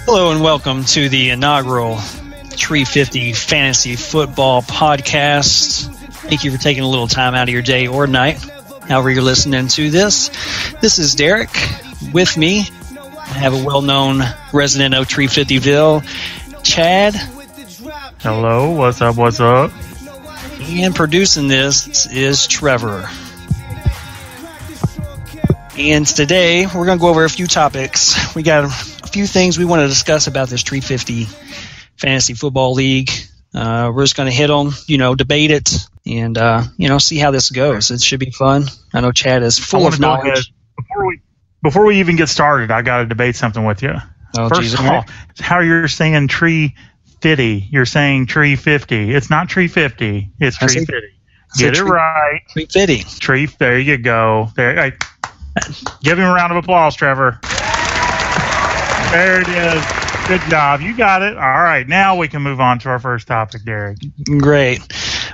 Hello and welcome to the inaugural Tree50 Fantasy Football Podcast. Thank you for taking a little time out of your day or night, however you're listening to this. This is Derek. With me, I have a well-known resident of Tree50ville, Chad. Hello, what's up, what's up? And producing this is Trevor. And today, we're going to go over a few topics. We got a few things we want to discuss about this Tree50 Fantasy Football League. We're just going to hit them, debate it, and, see how this goes. It should be fun. I know Chad is full of knowledge. Before we even get started, I got to debate something with you. Oh, First of all, how you're saying Tree50. You're saying Tree50. It's not Tree50. It's Tree50. Get it right. Tree50. There you go. There. Give him a round of applause, Trevor. There it is. Good job. You got it. All right. Now we can move on to our first topic, Derek. Great.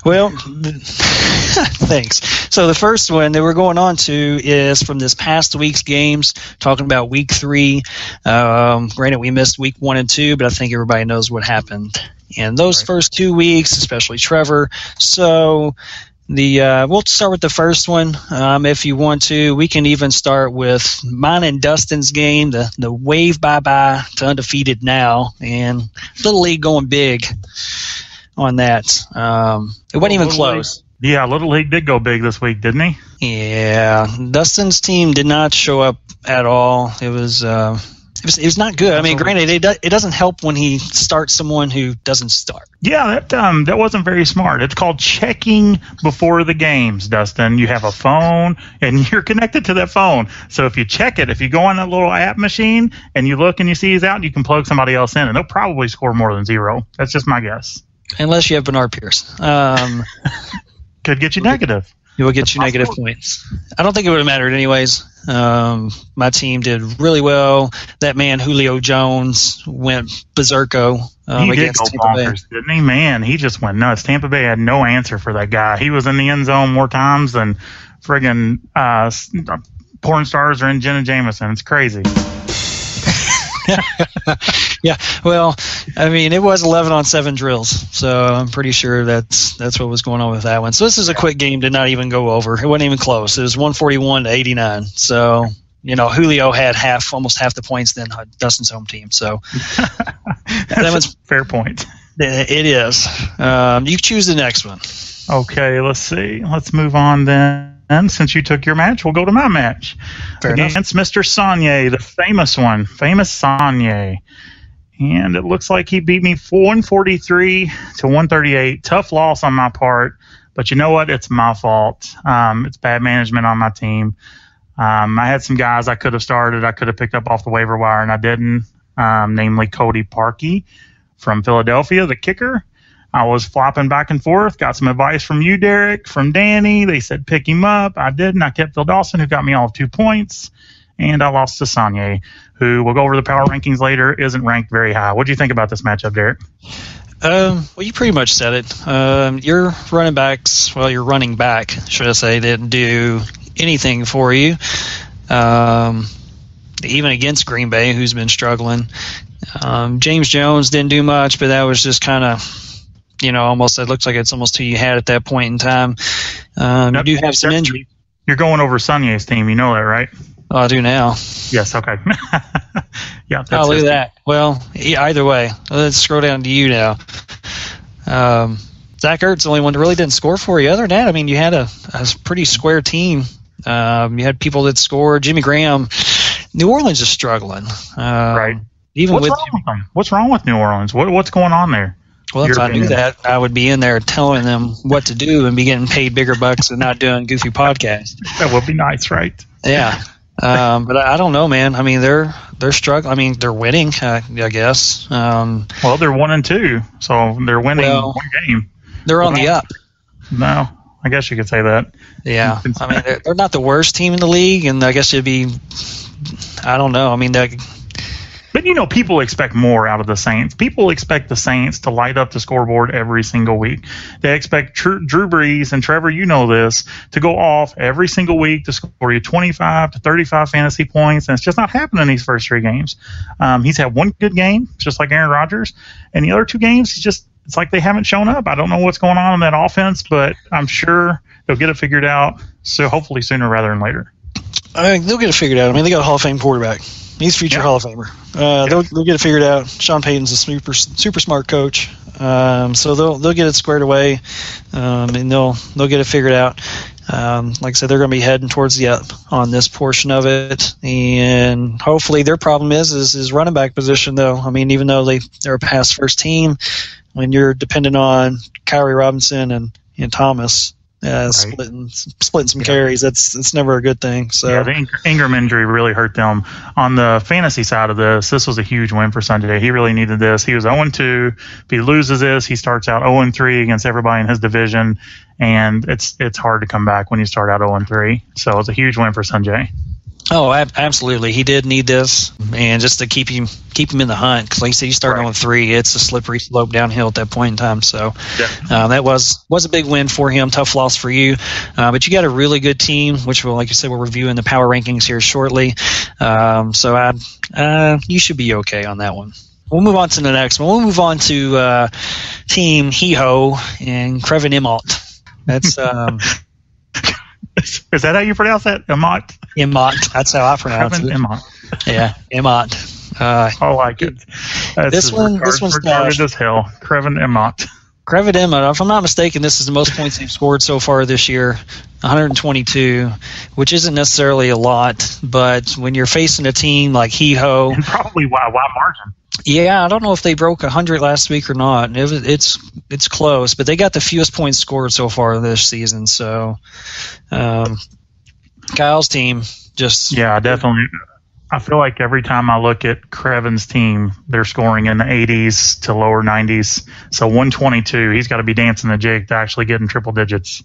Well, thanks. So the first one that we're going on to is from this past week's games, talking about week 3. Granted, we missed week 1 and 2, but I think everybody knows what happened in those first 2 weeks, especially Trevor. So we'll start with the first one. If you want to, we can even start with mine and Dustin's game, the wave bye-bye to undefeated now, and Little League going big on that. It wasn't even close. Yeah, Little League did go big this week, didn't he? Yeah, Dustin's team did not show up at all. It was not good. I mean, granted, it doesn't help when he starts someone who doesn't start. Yeah, that wasn't very smart. It's called checking before the games, Dustin. You have a phone, and you're connected to that phone. So if you check it, if you go on that little app machine, and you look and you see he's out, you can plug somebody else in, and they'll probably score more than 0. That's just my guess. Unless you have Bernard Pierce. Could get you negative. It will get you negative points. I don't think it would have mattered anyways. My team did really well. That man, Julio Jones, went berserko against Tampa Bay. Didn't he? Man, he just went nuts. Tampa Bay had no answer for that guy. He was in the end zone more times than friggin' porn stars are in Jenna Jameson. It's crazy. Yeah, well, I mean, it was 11-on-7 drills, so I'm pretty sure that's what was going on with that one. So this is a quick game to not even go over. It wasn't even close. It was 141-89. So, Julio had almost half the points than Dustin's home team. So that was fair point. It is. You choose the next one. Okay, let's see. Let's move on then. And since you took your match, we'll go to my match. Against Mr. Sonye, the famous one. Famous Sonye. And it looks like he beat me 143-138. Tough loss on my part. But you know what? It's my fault. It's bad management on my team. I had some guys I could have started. I could have picked up off the waiver wire, and I didn't. Namely Cody Parkey from Philadelphia, the kicker. I was flopping back and forth, got some advice from you, Derek, from Danny. They said pick him up. I didn't. I kept Phil Dawson, who got me all of 2 points. And I lost to Sonye, who, we'll go over the power rankings later, isn't ranked very high. What do you think about this matchup, Derek? Well, you pretty much said it. Your running back, should I say, didn't do anything for you. Even against Green Bay, who's been struggling. James Jones didn't do much, but that was just kind of, almost, it looks like it's almost who you had at that point in time. You do have some injuries. You're going over Sonye's team. You know that, right? Oh, I do now. Yes, okay. Yeah. Oh, look at that. Well, either way, let's scroll down to you now. Zach Ertz, the only one that really didn't score for you. Other than that, I mean, you had a pretty square team. You had people that scored. Jimmy Graham. New Orleans is struggling. Right. What's wrong with them? What's wrong with New Orleans? What's going on there? Well, if I knew that, I would be in there telling them what to do and be getting paid bigger bucks and not doing goofy podcasts. That would be nice, right? Yeah. But I don't know, man. I mean, they're struggling. I mean, they're winning, I guess. Well, they're 1-2, so they're winning one game. They're on the up. No, I guess you could say that. Yeah. I mean, they're not the worst team in the league, and I guess it'd be, I don't know. I mean, but people expect more out of the Saints. People expect the Saints to light up the scoreboard every single week. They expect Drew Brees and Trevor, you know this, to go off every single week to score you 25 to 35 fantasy points, and it's just not happening these first 3 games. He's had one good game, just like Aaron Rodgers, and the other 2 games, it's like they haven't shown up. I don't know what's going on in that offense, but I'm sure they'll get it figured out. So hopefully sooner rather than later. They'll get it figured out. I mean, they got a Hall of Fame quarterback. He's future Hall of Famer. They'll get it figured out. Sean Payton's a super smart coach, so they'll get it squared away, and they'll get it figured out. Like I said, they're going to be heading towards the up on this portion of it, and hopefully their problem is running back position. Though, I mean, even though they're a pass first team, when you're dependent on Kyrie Robinson and Thomas. Splitting some carries, it's never a good thing. So yeah, the Ingram injury really hurt them. On the fantasy side of this was a huge win for Sunday. He really needed this. He was 0-2. If he loses this, he starts out 0-3 against everybody in his division, and it's hard to come back when you start out 0-3. So it's a huge win for Sanjay. Oh, absolutely. He did need this, and just to keep him in the hunt, because like you said, you start on 3, it's a slippery slope downhill at that point in time. So that was a big win for him. Tough loss for you, but you got a really good team, which will, like you said, we're reviewing the power rankings here shortly. So you should be okay on that one. We'll move on to the next one. We'll move on to Team Hee-Ho and Trevin Emmott. That's Is that how you pronounce that? Emmott? Emmott. That's how I pronounce it. Emmott. Yeah, Emmott. I like it. This one's retarded as hell. Trevin Emmott. Trevin Emmott, if I'm not mistaken, this is the most points he's scored so far this year, 122, which isn't necessarily a lot, but when you're facing a team like Hee-Ho... And probably why margin. Yeah, I don't know if they broke 100 last week or not. It's close, but they got the fewest points scored so far this season. So, Kyle's team just... Yeah, definitely. I feel like every time I look at Crevin's team, they're scoring in the 80s to lower 90s. So 122, he's got to be dancing the jig to actually get in triple digits.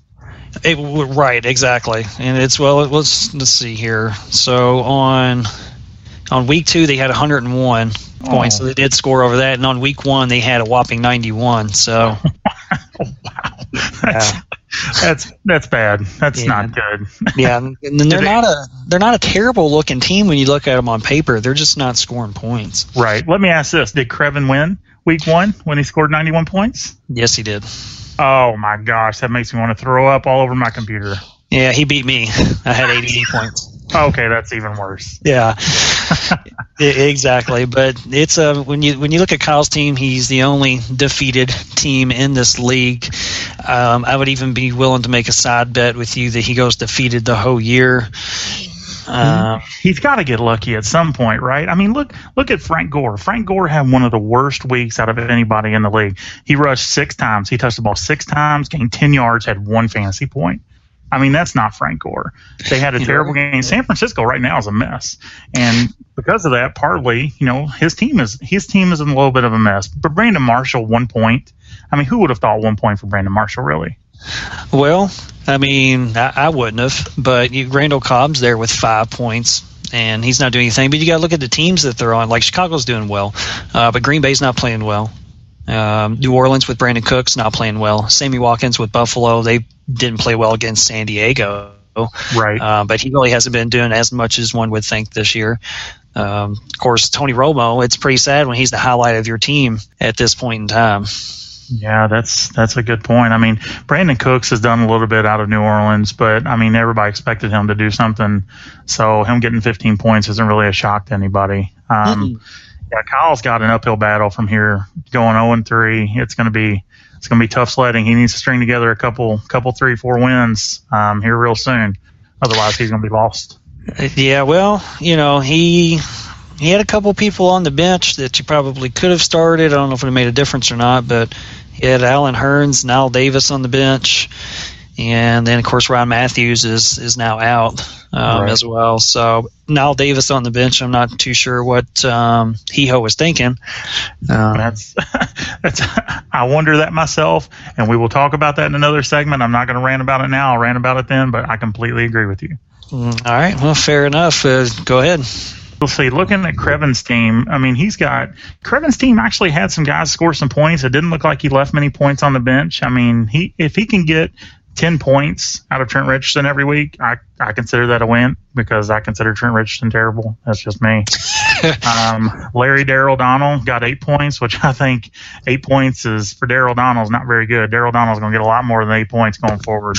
Right, exactly. And let's see here. So on week 2, they had 101 points, so they did score over that. And on week 1, they had a whopping 91. So, wow. That's bad. That's not good. Yeah, and they're not a terrible looking team when you look at them on paper. They're just not scoring points. Right. Let me ask this: did Trevin win week 1 when he scored 91 points? Yes, he did. Oh my gosh, that makes me want to throw up all over my computer. Yeah, he beat me. I had 88 points. Okay, that's even worse. Yeah, exactly. But it's when you look at Kyle's team, he's the only defeated team in this league. I would even be willing to make a side bet with you that he goes defeated the whole year. He's got to get lucky at some point, right? I mean, look at Frank Gore. Frank Gore had one of the worst weeks out of anybody in the league. He rushed 6 times. He touched the ball 6 times, gained 10 yards, had 1 fantasy point. I mean, that's not Frank Gore. They had a terrible game. San Francisco right now is a mess. And because of that, partly, his team is in a little bit of a mess. But Brandon Marshall, 1 point. I mean, who would have thought 1 point for Brandon Marshall, really? Well, I mean, I wouldn't have. But Randall Cobb's there with 5 points, and he's not doing anything. But you got to look at the teams that they're on. Like, Chicago's doing well, but Green Bay's not playing well. New Orleans with Brandon Cooks not playing well. Sammy Watkins with Buffalo, they didn't play well against San Diego. Right. But he really hasn't been doing as much as one would think this year. Of course, Tony Romo, it's pretty sad when he's the highlight of your team at this point in time. Yeah, that's a good point. I mean, Brandon Cooks has done a little bit out of New Orleans, but, I mean, everybody expected him to do something. So him getting 15 points isn't really a shock to anybody. Yeah, Kyle's got an uphill battle from here, going 0-3. It's going to be tough sledding. He needs to string together a couple 3-4 wins here real soon. Otherwise, he's going to be lost. Yeah, well, he had a couple people on the bench that you probably could have started. I don't know if it made a difference or not, but he had Alan Hearns, Niall Davis on the bench, and then of course Ryan Matthews is now out as well. So Niall Davis on the bench. I'm not too sure what Hee-Ho was thinking. That's I wonder that myself, and we will talk about that in another segment. I'm not going to rant about it now. I'll rant about it then, but I completely agree with you. All right. Well, fair enough. Go ahead. We'll see. Looking at Crevin's team, I mean, Crevin's team actually had some guys score some points. It didn't look like he left many points on the bench. I mean, if he can get 10 points out of Trent Richardson every week, I consider that a win because I consider Trent Richardson terrible. That's just me. Larry Darryl Donald got 8 points, which I think 8 points is for Darryl Donald is not very good. Darryl Donald's going to get a lot more than 8 points going forward.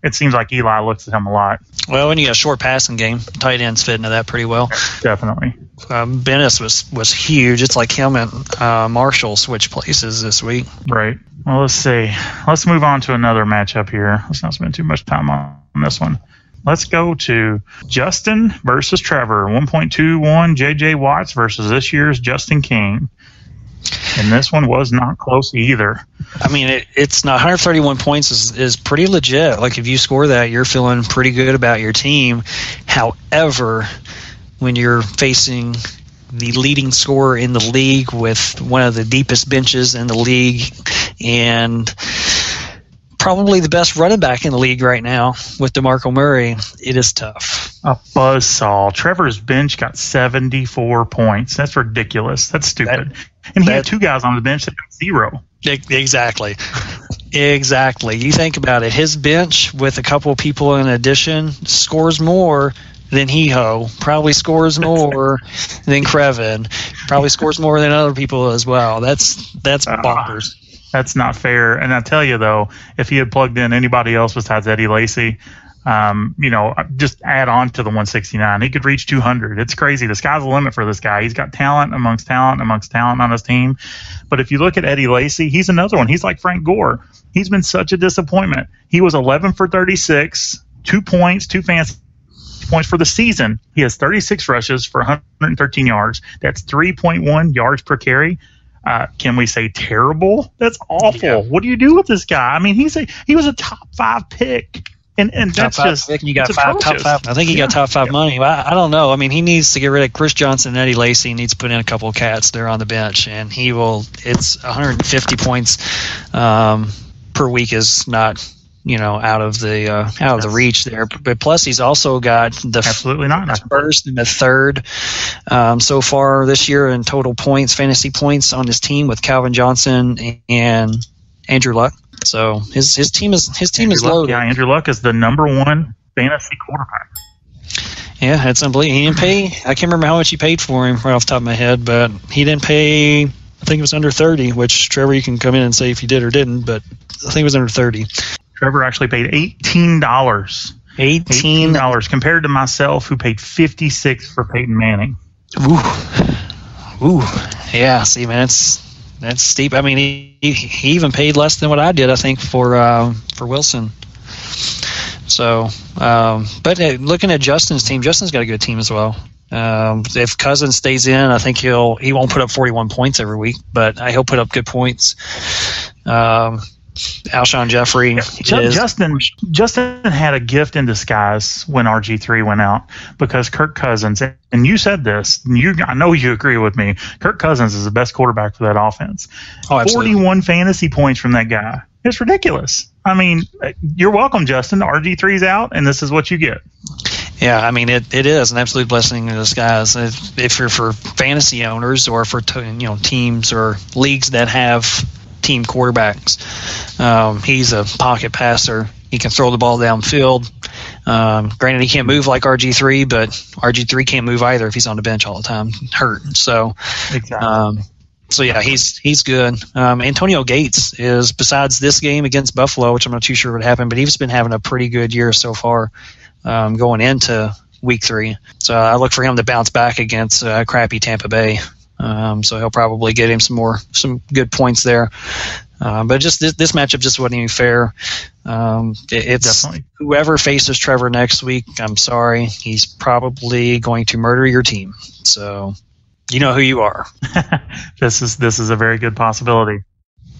It seems like Eli looks at him a lot. Well, when you got a short passing game, tight ends fit into that pretty well. Definitely. Bennis was huge. It's like him and Marshall switch places this week. Right. Well, let's see. Let's move on to another matchup here. Let's not spend too much time on this one. Let's go to Justin versus Trevor. 1.21 J.J. Watts versus this year's Justin King. And this one was not close either. I mean, it's not 131 points is pretty legit. Like, if you score that, you're feeling pretty good about your team. However, when you're facing the leading scorer in the league with one of the deepest benches in the league and probably the best running back in the league right now with DeMarco Murray, it is tough. A buzzsaw. Trevor's bench got 74 points. That's ridiculous. That's stupid. And he had 2 guys on the bench that got 0. Exactly. Exactly. You think about it. His bench with a couple of people in addition scores more than He-Ho, probably scores more than Crevin, probably scores more than other people as well. That's bonkers. That's not fair. And I tell you, though, if he had plugged in anybody else besides Eddie Lacy, just add on to the 169. He could reach 200. It's crazy. The sky's the limit for this guy. He's got talent amongst talent on his team. But if you look at Eddie Lacy, he's another one. He's like Frank Gore. He's been such a disappointment. He was 11 for 36, 2 points, 2 fancy points for the season. He has 36 rushes for 113 yards. That's 3.1 yards per carry. Can we say terrible? That's awful. Yeah. What do you do with this guy? I mean, he was a top 5 pick. And that's just pick, and you got top 5. I think he got top 5 money. I don't know. I mean, he needs to get rid of Chris Johnson and Eddie Lacy. He needs to put in a couple of cats there on the bench, and he will. It's 150 points per week is not out of the reach there. But plus, he's also got the absolutely not first and the third so far this year in total points, fantasy points on his team with Calvin Johnson and Andrew Luck. So his team is loaded. Yeah, Andrew Luck is the number 1 fantasy quarterback. Yeah, that's unbelievable. He didn't pay. I can't remember how much he paid for him right off the top of my head, but he didn't pay. I think it was under 30. Which Trevor, you can come in and say if he did or didn't, but I think it was under 30. Trevor actually paid $18. $18 compared to myself, who paid $56 for Peyton Manning. Ooh, yeah. See, man, that's steep. I mean, he even paid less than what I did, I think, for Wilson. So, but looking at Justin's team, Justin's got a good team as well. If Cousins stays in, I think he won't put up 41 points every week, but he'll put up good points. Alshon Jeffrey. Justin had a gift in disguise when RG3 went out because Kirk Cousins, and you said this, I know you agree with me, Kirk Cousins is the best quarterback for that offense. Oh, absolutely. 41 fantasy points from that guy. It's ridiculous. I mean, you're welcome, Justin. RG3's out, and this is what you get. Yeah, I mean, it is an absolute blessing in disguise. If you're for fantasy owners or for teams or leagues that have team quarterbacks. He's a pocket passer. He can throw the ball downfield. Granted, he can't move like RG3, but RG3 can't move either if he's on the bench all the time, hurt. So, exactly. So yeah, he's good. Antonio Gates is, besides this game against Buffalo, which I'm not too sure what happened, but he's been having a pretty good year so far going into Week 3. So I look for him to bounce back against crappy Tampa Bay. So he'll probably get him some good points there. But just this matchup just wasn't even fair. It's definitely. Whoever faces Trevor next week, I'm sorry, he's probably going to murder your team. So you know who you are. This is a very good possibility.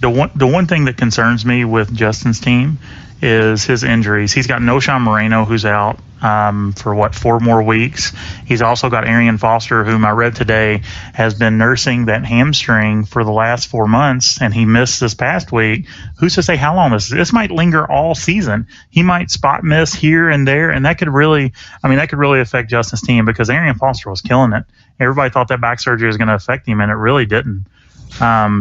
The one thing that concerns me with Justin's team is his injuries. He's got Noshawn Moreno, who's out. for 4 more weeks. He's also got Arian Foster, whom I read today has been nursing that hamstring for the last 4 months, and he missed this past week. Who's to say how long this might linger all season? He might spot miss here and there, and that could really affect Justin's team, because Arian Foster was killing it. Everybody thought that back surgery was going to affect him, and it really didn't.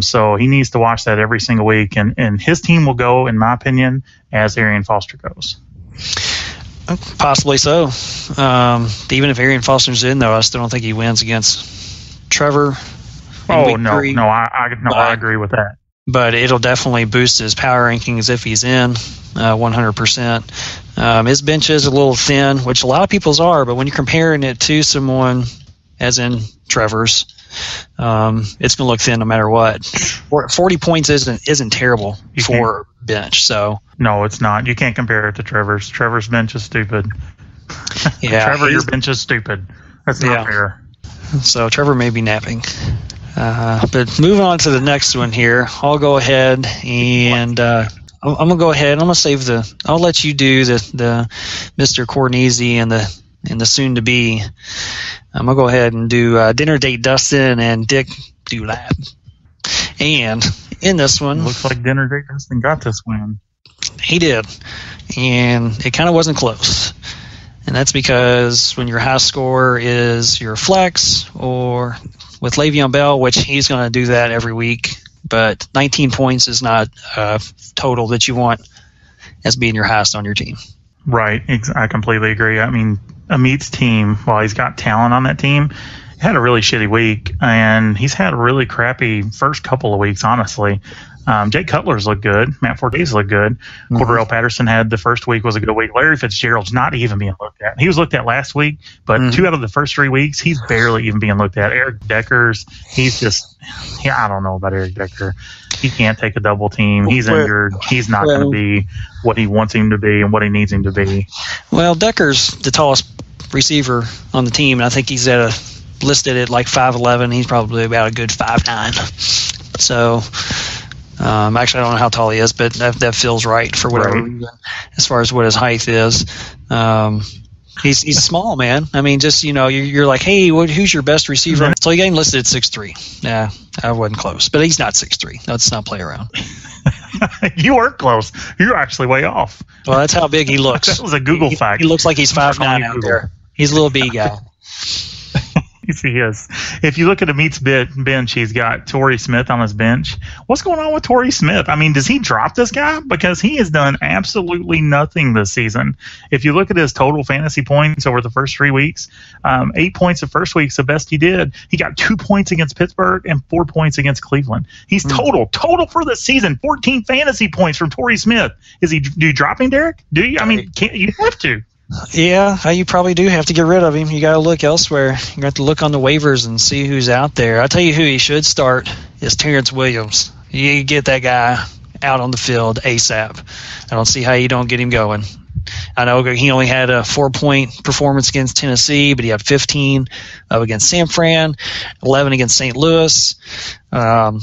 So he needs to watch that every single week, and his team will go, in my opinion, as Arian Foster goes. Possibly so. Even if Arian Foster's in, though, I still don't think he wins against Trevor. Oh, no, I agree with that. But it'll definitely boost his power rankings if he's in, 100%. His bench is a little thin, which a lot of people's are, but when you're comparing it to someone, as in Trevor's, it's going to look thin no matter what. 40 points isn't terrible for bench. So no, it's not. You can't compare it to Trevor's. Trevor's bench is stupid. Yeah, Trevor, your bench is stupid. That's not fair. So Trevor may be napping. But moving on to the next one here, I'll go ahead and I'm gonna go ahead. I'm gonna save I'll let you do the Mr. Cornese and the soon to be. I'm gonna go ahead and do dinner date Dustin and Dick Dulab. And in this one, looks like dinner date Dustin got this win. He did, and it kind of wasn't close. And that's because when your high score is your flex, or with Le'Veon Bell, which he's going to do that every week, but 19 points is not a total that you want as being your highest on your team. Right. I completely agree. I mean, Amit's team, while he's got talent on that team, had a really shitty week, and he's had a really crappy first couple of weeks, honestly. Jake Cutler's looked good. Matt Fortes looked good. Mm-hmm. Cordarrelle Patterson had the first week was a good week. Larry Fitzgerald's not even being looked at. He was looked at last week, but 2 out of the first 3 weeks, he's barely even being looked at. Eric Decker's, I don't know about Eric Decker. He can't take a double team. He's injured. He's not going to be what he wants him to be and what he needs him to be. Well, Decker's the tallest receiver on the team, and I think he's listed at like 5'11". He's probably about a good 5'9". So, actually, I don't know how tall he is, but that feels right for whatever reason as far as what his height is. He's small, man. I mean, just, you're like, hey, who's your best receiver? Mm-hmm. So he got listed at 6'3". Yeah, I wasn't close, but he's not 6'3". Let's not play around. You weren't close. You're actually way off. Well, that's how big he looks. That was a Google fact. He looks like he's 5'9" out there. He's a little B guy. Yes, he is. If you look at Amit's bench, he's got Torrey Smith on his bench. What's going on with Torrey Smith? I mean, does he drop this guy? Because he has done absolutely nothing this season. If you look at his total fantasy points over the first 3 weeks, 8 points the first week's the best he did. He got 2 points against Pittsburgh and 4 points against Cleveland. He's total for the season, 14 fantasy points from Torrey Smith. Do you drop him, Derek? Do you? I mean, you have to. Yeah, you probably do have to get rid of him. You got to look elsewhere. You got to look on the waivers and see who's out there. I'll tell you who he should start is Terrence Williams. You get that guy out on the field ASAP. I don't see how you don't get him going. I know he only had a 4-point performance against Tennessee, but he had 15 against San Fran, 11 against St. Louis. I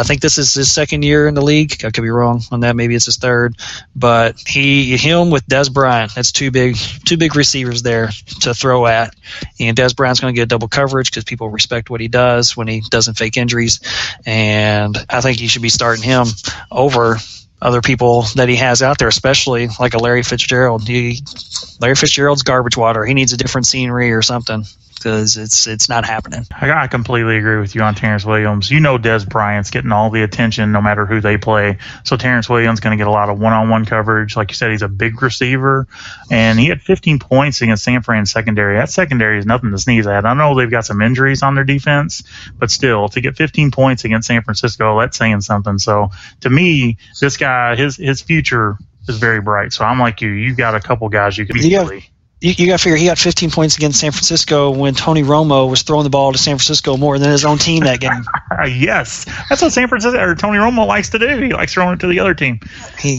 think this is his second year in the league. I could be wrong on that. Maybe it's his third. But him with Des Bryant, that's two big receivers there to throw at. And Des Bryant's going to get double coverage because people respect what he does when he doesn't fake injuries. And I think you should be starting him over other people that he has out there, especially like a Larry Fitzgerald. Larry Fitzgerald's garbage water. He needs a different scenery or something, because it's not happening. I completely agree with you on Terrence Williams. Des Bryant's getting all the attention no matter who they play. So Terrence Williams going to get a lot of one-on-one coverage. Like you said, he's a big receiver, and he had 15 points against San Fran's secondary. That secondary is nothing to sneeze at. I know they've got some injuries on their defense, but still, to get 15 points against San Francisco, that's saying something. So to me, this guy, his future is very bright. So I'm like you got a couple guys you could easily. You got to figure he got 15 points against San Francisco when Tony Romo was throwing the ball to San Francisco more than his own team that game. Yes, that's what Tony Romo likes to do. He likes throwing it to the other team. He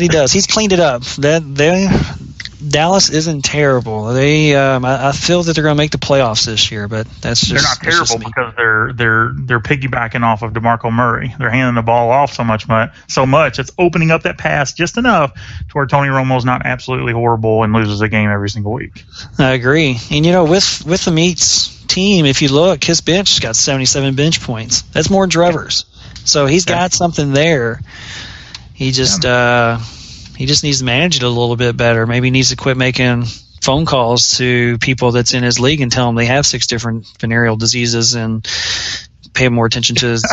does. He's cleaned it up. Dallas isn't terrible. They, I feel that they're going to make the playoffs this year, but that's just they're not terrible because they're piggybacking off of DeMarco Murray. They're handing the ball off so much it's opening up that pass just enough to where Tony Romo's not absolutely horrible and loses a game every single week. I agree. And with the Meats team, if you look, his bench has got 77 bench points. That's more than Trevor's. So he's got something there. He just needs to manage it a little bit better. Maybe he needs to quit making phone calls to people that's in his league and tell them they have 6 different venereal diseases and pay more attention to his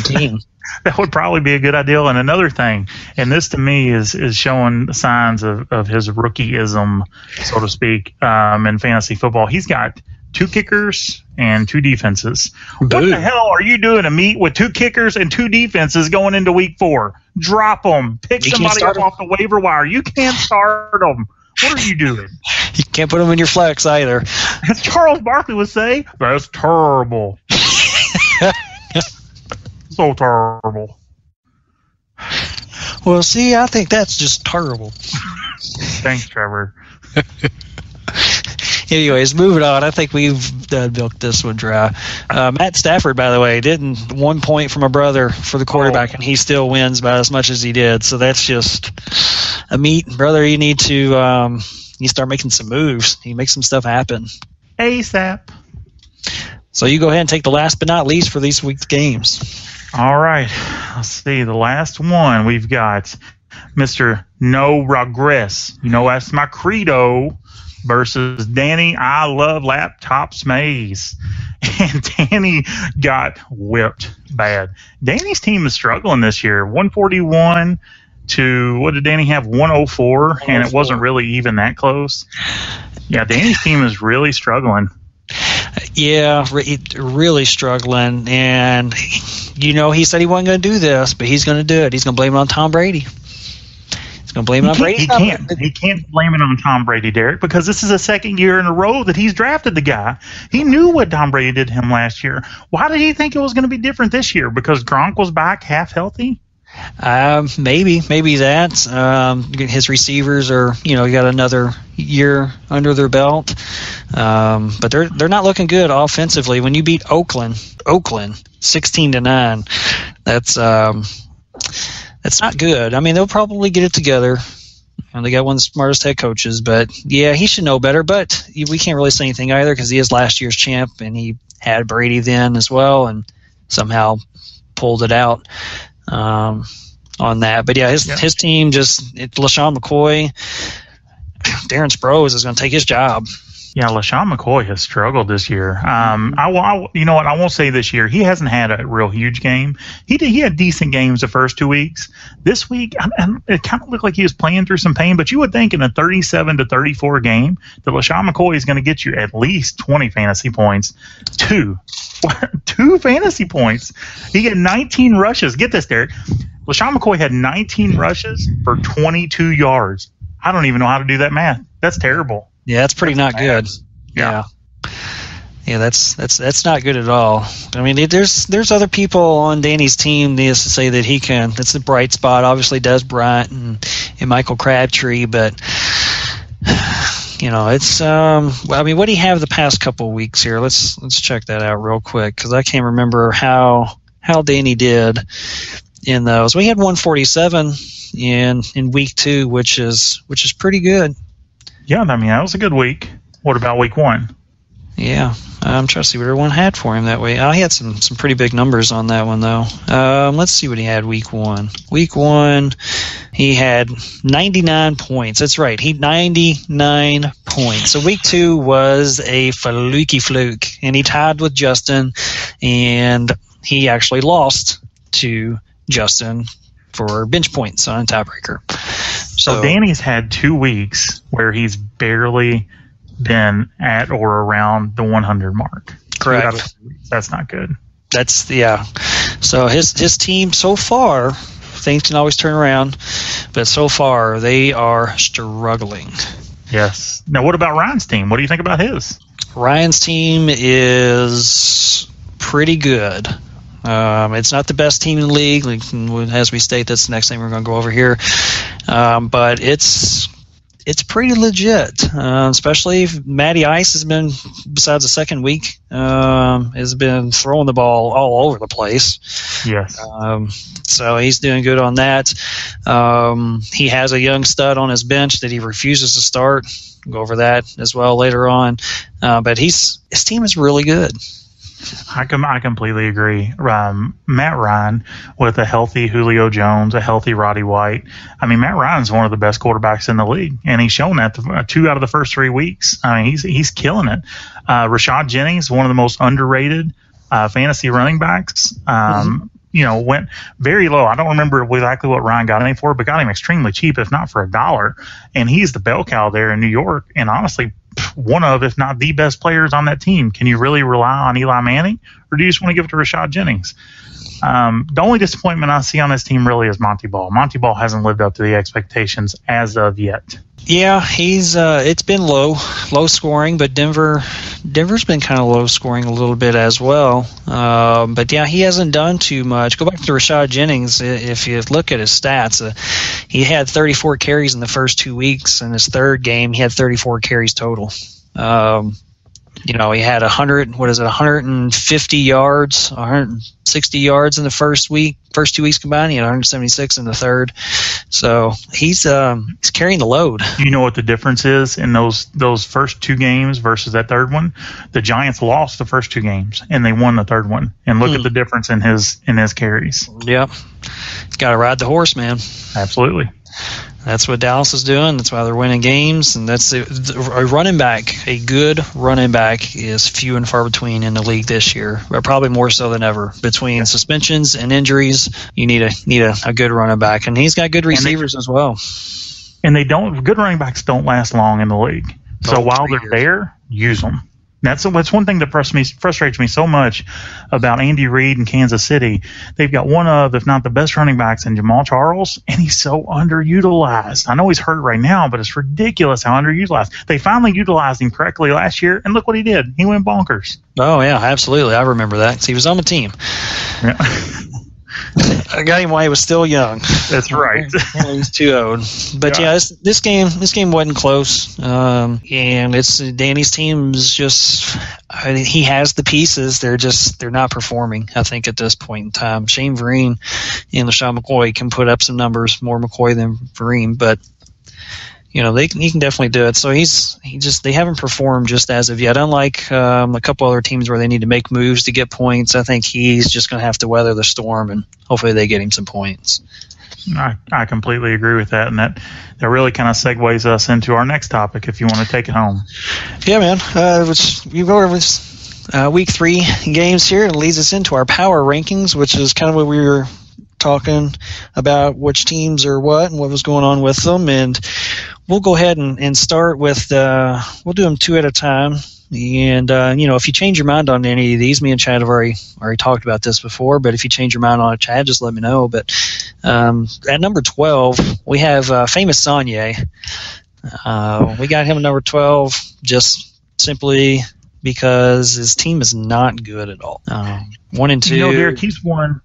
team. That would probably be a good idea. And another thing, and this to me is showing signs of his rookieism, so to speak, in fantasy football. He's got 2 kickers and 2 defenses. What the hell are you doing to meet with 2 kickers and 2 defenses going into week 4? Drop them. Pick somebody up off the waiver wire. You can't start them. What are you doing? You can't put them in your flex either. As Charles Barkley would say, that's terrible. So terrible. Well, see, I think that's just terrible. Thanks, Trevor. Anyways, moving on. I think we've milked this one dry. Matt Stafford, by the way, didn't 1 point from a brother for the quarterback, and he still wins by as much as he did. So that's just a meat, brother. You need to start making some moves. You make some stuff happen ASAP. So you go ahead and take the last but not least for these week's games. All right. Let's see. The last one we've got Mr. No Regress. That's my credo. Versus Danny, I love laptops maze. And Danny got whipped bad. Danny's team is struggling this year. 141 to, what did Danny have? 104, and it wasn't really even that close. Yeah, Danny's team is really struggling. Yeah, really struggling. And, he said he wasn't going to do this, but he's going to do it. He's going to blame it on Tom Brady. Going to blame it on Brady? He can't blame it on Tom Brady, Derek, because this is the second year in a row that he's drafted the guy. He knew what Tom Brady did to him last year. Why did he think it was going to be different this year? Because Gronk was back half healthy? Maybe that. His receivers are, got another year under their belt. But they're not looking good offensively. When you beat Oakland 16-9, that's not good. I mean, they'll probably get it together. They got one of the smartest head coaches, but yeah, he should know better. But we can't really say anything either because he is last year's champ, and he had Brady then as well, and somehow pulled it out on that. But yeah, his team LaShawn McCoy, Darren Sproles is going to take his job. Yeah, LaShawn McCoy has struggled this year. You know what? I won't say this year. He hasn't had a real huge game. He had decent games the first 2 weeks. This week, it kind of looked like he was playing through some pain, but you would think in a 37-34 game that LaShawn McCoy is going to get you at least 20 fantasy points. 2 fantasy points. He had 19 rushes. Get this, Derek. LaShawn McCoy had 19 rushes for 22 yards. I don't even know how to do that math. That's terrible. Yeah, that's pretty not good. Yeah, that's not good at all. I mean, there's other people on Danny's team that to say that he can. That's the bright spot. Obviously, Des Bryant and Michael Crabtree, but it's. I mean, what do you have the past couple of weeks here? Let's check that out real quick because I can't remember how Danny did in those. We had 147 in week 2, which is pretty good. Yeah, I mean, that was a good week. What about week 1? Yeah, I'm trying to see what everyone had for him that way. He had some pretty big numbers on that one, though. Let's see what he had week 1. Week 1, he had 99 points. That's right, he 99 points. So week 2 was a fluke, and he tied with Justin, and he actually lost to Justin for bench points on a tiebreaker. So Danny's had 2 weeks where he's barely been at or around the 100 mark. Correct. That's not good. So his team so far, things can always turn around, but so far they are struggling. Yes. Now, what about Ryan's team? What do you think about his? Ryan's team is pretty good. It's not the best team in the league. As we state, that's the next thing we're going to go over here. But it's it's pretty legit, especially if Matty Ice has been, besides the second week, has been throwing the ball all over the place. Yes. So he's doing good on that. He has a young stud on his bench that he refuses to start. We'll go over that as well later on. But his team is really good. I completely agree. Matt Ryan with a healthy Julio Jones, a healthy Roddy White. I mean, Matt Ryan's one of the best quarterbacks in the league, and he's shown that 2 out of the first 3 weeks. I mean, he's killing it. Rashad Jennings, one of the most underrated fantasy running backs. Went very low. I don't remember exactly what Ryan got him for, but got him extremely cheap, if not for $1. And he's the bell cow there in New York, and honestly, one of, if not the best players on that team. Can you really rely on Eli Manning, or do you just want to give it to Rashad Jennings? The only disappointment I see on this team really is Monty Ball. Monty Ball hasn't lived up to the expectations as of yet. Yeah, he's it's been low scoring, but Denver's been kind of low scoring a little bit as well. But yeah, he hasn't done too much. Go back to Rashad Jennings. If you look at his stats, he had 34 carries in the first 2 weeks. In his third game, he had 34 carries total. He had 150 yards, 160 yards in the first 2 weeks combined. He had 176 in the third. So he's carrying the load. You know what the difference is in those first 2 games versus that third one? The Giants lost the first 2 games and they won the third one. And look at the difference in his carries. Yep. Got to ride the horse, man. Absolutely. That's what Dallas is doing. That's why they're winning games. And that's a running back. A good running back is few and far between in the league this year, but probably more so than ever. Between suspensions and injuries, you need a good running back, and he's got good receivers as well. And good running backs don't last long in the league. So while they're there, use them. That's one thing that frustrates me so much about Andy Reid in Kansas City. They've got one of, if not the best running backs in Jamal Charles, and he's so underutilized. I know he's hurt right now, but it's ridiculous how underutilized. They finally utilized him correctly last year, and look what he did. He went bonkers. Oh, yeah, absolutely. I remember that because he was on the team. Yeah. I got him while he was still young. That's right. He's too old. But yeah, this game wasn't close. And it's Danny's team is just. I mean, he has the pieces. They're not performing. I think at this point in time, Shane Vereen and LaShawn McCoy can put up some numbers, more McCoy than Vereen, but. He can definitely do it. So they haven't performed just as of yet. Unlike a couple other teams where they need to make moves to get points, I think he's just going to have to weather the storm, and hopefully they get him some points. I completely agree with that, and that really kind of segues us into our next topic. If you want to take it home. Yeah, man. We go over week 3 games here, and leads us into our power rankings, which is kind of what we were talking about, which teams are what and what was going on with them. And we'll go ahead and start with we'll do them 2 at a time. And if you change your mind on any of these, me and Chad have already talked about this before, but if you change your mind on it, Chad, just let me know. But at number 12, we have famous Sonye. We got him at number 12 just simply because his team is not good at all. 1 and 2. Derek, he's one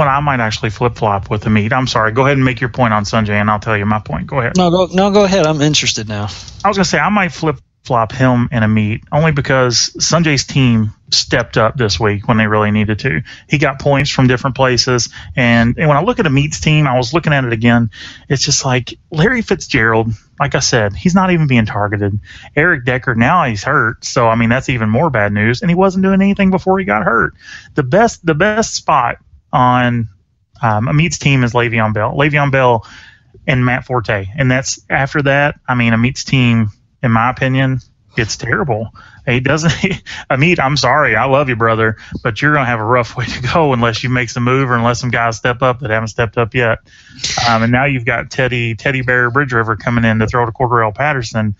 I might actually flip-flop with Amit. I'm sorry. Go ahead and make your point on Sanjay, and I'll tell you my point. Go ahead. No, go ahead. I'm interested now. I was going to say I might flip-flop him and Amit only because Sanjay's team stepped up this week when they really needed to. He got points from different places, and when I look at Amit's team, I was looking at it again. It's just like Larry Fitzgerald, like I said, he's not even being targeted. Eric Decker, now he's hurt, so, I mean, that's even more bad news, and he wasn't doing anything before he got hurt. The best spot on Amit's team is Le'Veon Bell. Le'Veon Bell and Matt Forte. And that's after that, I mean, Amit's team, in my opinion, it's terrible. Amit, I'm sorry. I love you, brother, but you're going to have a rough way to go unless you make some move or unless some guys step up that haven't stepped up yet. And now you've got Teddy Bear Bridge River coming in to throw to Cordell Patterson.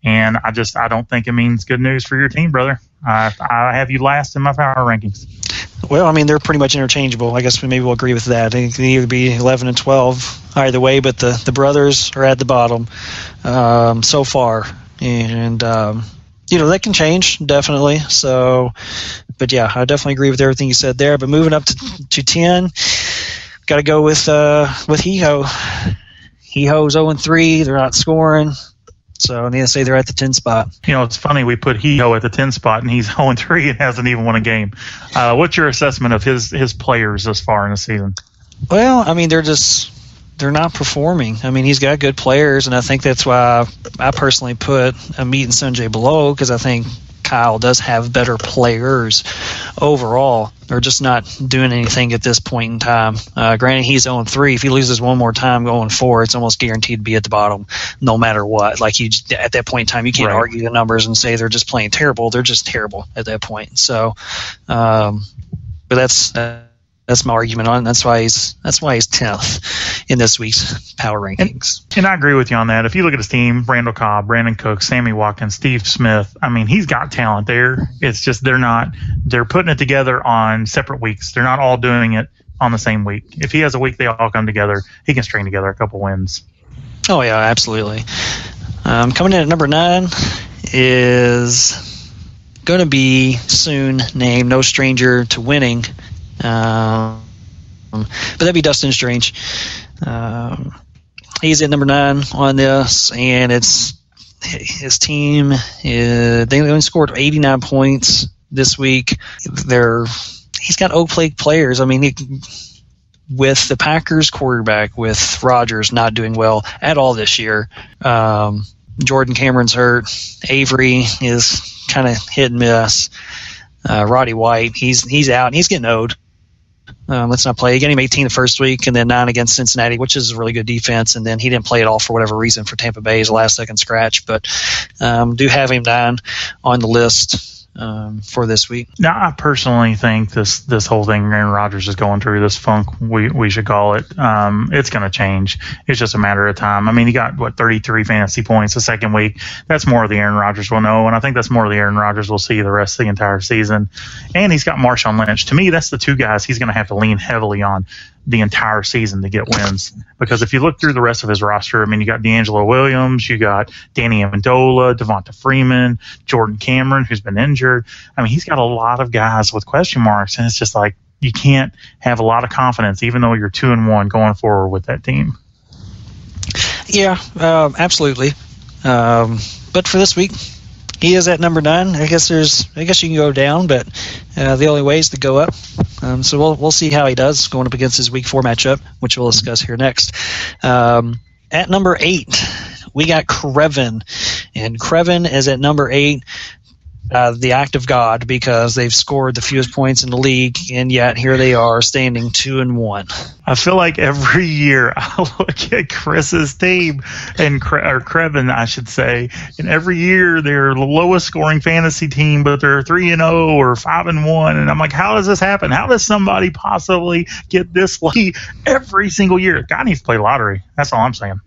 And I don't think it means good news for your team, brother. I have you last in my power rankings. Well, I mean, they're pretty much interchangeable. I guess maybe we'll agree with that. It can either be 11 and 12 either way, but the brothers are at the bottom so far. And, that can change, definitely. So, but yeah, I definitely agree with everything you said there. But moving up to 10, got to go with Hijo. He-Ho's 0-3. They're not scoring. So I need to say they're at the 10 spot. It's funny. We put He-Ho at the 10 spot, and he's 0-3 and hasn't even won a game. What's your assessment of his players this far in the season? Well, I mean, they're not performing. I mean, he's got good players, and I think that's why I personally put Amit and Sanjay below, because I think Kyle does have better players overall. They're just not doing anything at this point in time. Granted, he's 0-3. If he loses one more time going forward, it's almost guaranteed to be at the bottom no matter what. Like, at that point in time, you can't argue the numbers and say they're just playing terrible. They're just terrible at that point. So, but that's my argument on it. That's why he's 10th in this week's power rankings. And I agree with you on that. If you look at his team, Randall Cobb, Brandon Cook, Sammy Watkins, Steve Smith, I mean, he's got talent there. It's just they're putting it together on separate weeks. They're not all doing it on the same week. If he has a week they all come together, he can string together a couple wins. Oh, yeah, absolutely. Coming in at number 9 is going to be soon named no stranger to winning. But that'd be Dustin Strange. He's at number 9 on this, and it's his team. They only scored 89 points this week. He's got okay players. I mean, with the Packers quarterback, with Rodgers not doing well at all this year. Jordan Cameron's hurt. Avery is kind of hit and miss. Roddy White, he's out, and he's getting owed. Let's not play. He got him 18 the first week, and then 9 against Cincinnati, which is a really good defense. And then he didn't play at all for whatever reason for Tampa Bay as a last-second scratch. But do have him down on the list for this week. Now, I personally think this whole thing Aaron Rodgers is going through, this funk, we should call it, it's going to change. It's just a matter of time. I mean, he got, 33 fantasy points the second week. That's more of the Aaron Rodgers we'll know, and I think that's more of the Aaron Rodgers we'll see the rest of the entire season. And he's got Marshawn Lynch. To me, that's the two guys he's going to have to lean heavily on the entire season to get wins. Because if you look through the rest of his roster, I mean, you got D'Angelo Williams, you got Danny Amendola, Devonta Freeman, Jordan Cameron, who's been injured. I mean, he's got a lot of guys with question marks, and it's just like you can't have a lot of confidence, even though you're 2-1 going forward with that team. Yeah, absolutely. But for this week, he is at number 9. I guess you can go down, but the only way is to go up. So we'll see how he does going up against his week 4 matchup, which we'll discuss here next. At number 8, we got Crevin, and Crevin is at number 8. The act of God, because they've scored the fewest points in the league, and yet here they are standing 2-1. I feel like every year I look at Chris's team, or Crevin, I should say, and every year they're the lowest scoring fantasy team, but they're 3-0 or 5-1, and I'm like, how does this happen? How does somebody possibly get this lucky every single year? Guy needs to play lottery. That's all I'm saying.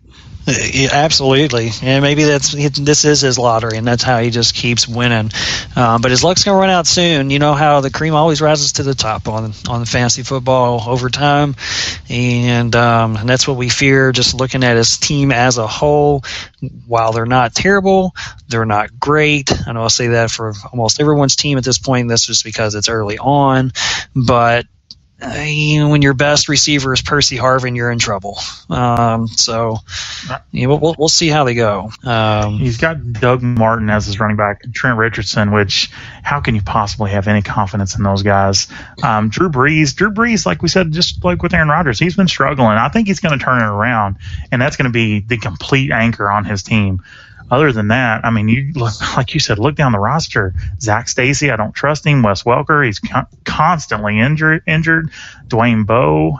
Yeah, absolutely, and maybe this is his lottery, and that's how he just keeps winning. But his luck's gonna run out soon. You know how the cream always rises to the top on fantasy football over time, and that's what we fear. Just looking at his team as a whole, while they're not terrible, they're not great. I know I'll say that for almost everyone's team at this point. And that's just because it's early on, but. When your best receiver is Percy Harvin, you're in trouble. So we'll see how they go. He's got Doug Martin as his running back, Trent Richardson, which how can you possibly have any confidence in those guys? Drew Brees, like we said, just like with Aaron Rodgers, he's been struggling. I think he's going to turn it around, and that's going to be the complete anchor on his team. Other than that, I mean, you look, like you said, look down the roster. Zach Stacy, I don't trust him. Wes Welker, he's constantly injured. Dwayne Bowe,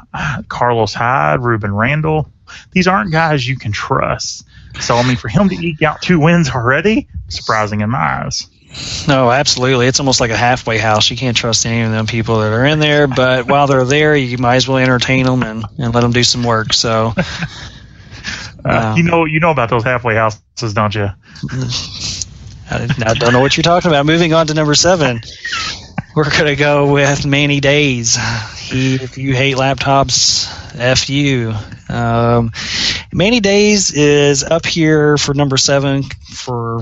Carlos Hyde, Ruben Randall. These aren't guys you can trust. So, I mean, for him to eke out 2 wins already, surprising in my eyes. No, absolutely. It's almost like a halfway house. You can't trust any of them people that are in there. But while they're there, you might as well entertain them and let them do some work. So. You know about those halfway houses, don't you? I don't know what you're talking about. Moving on to number 7, we're going to go with Manny Days. If you hate laptops, F you. Manny Days is up here for number 7 for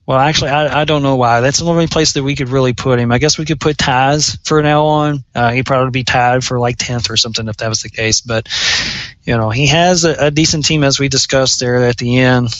Well, actually, I don't know why. That's the only place that we could really put him. I guess we could put ties for now on. He'd probably be tied for like 10th or something if that was the case. But, he has a decent team, as we discussed there at the end,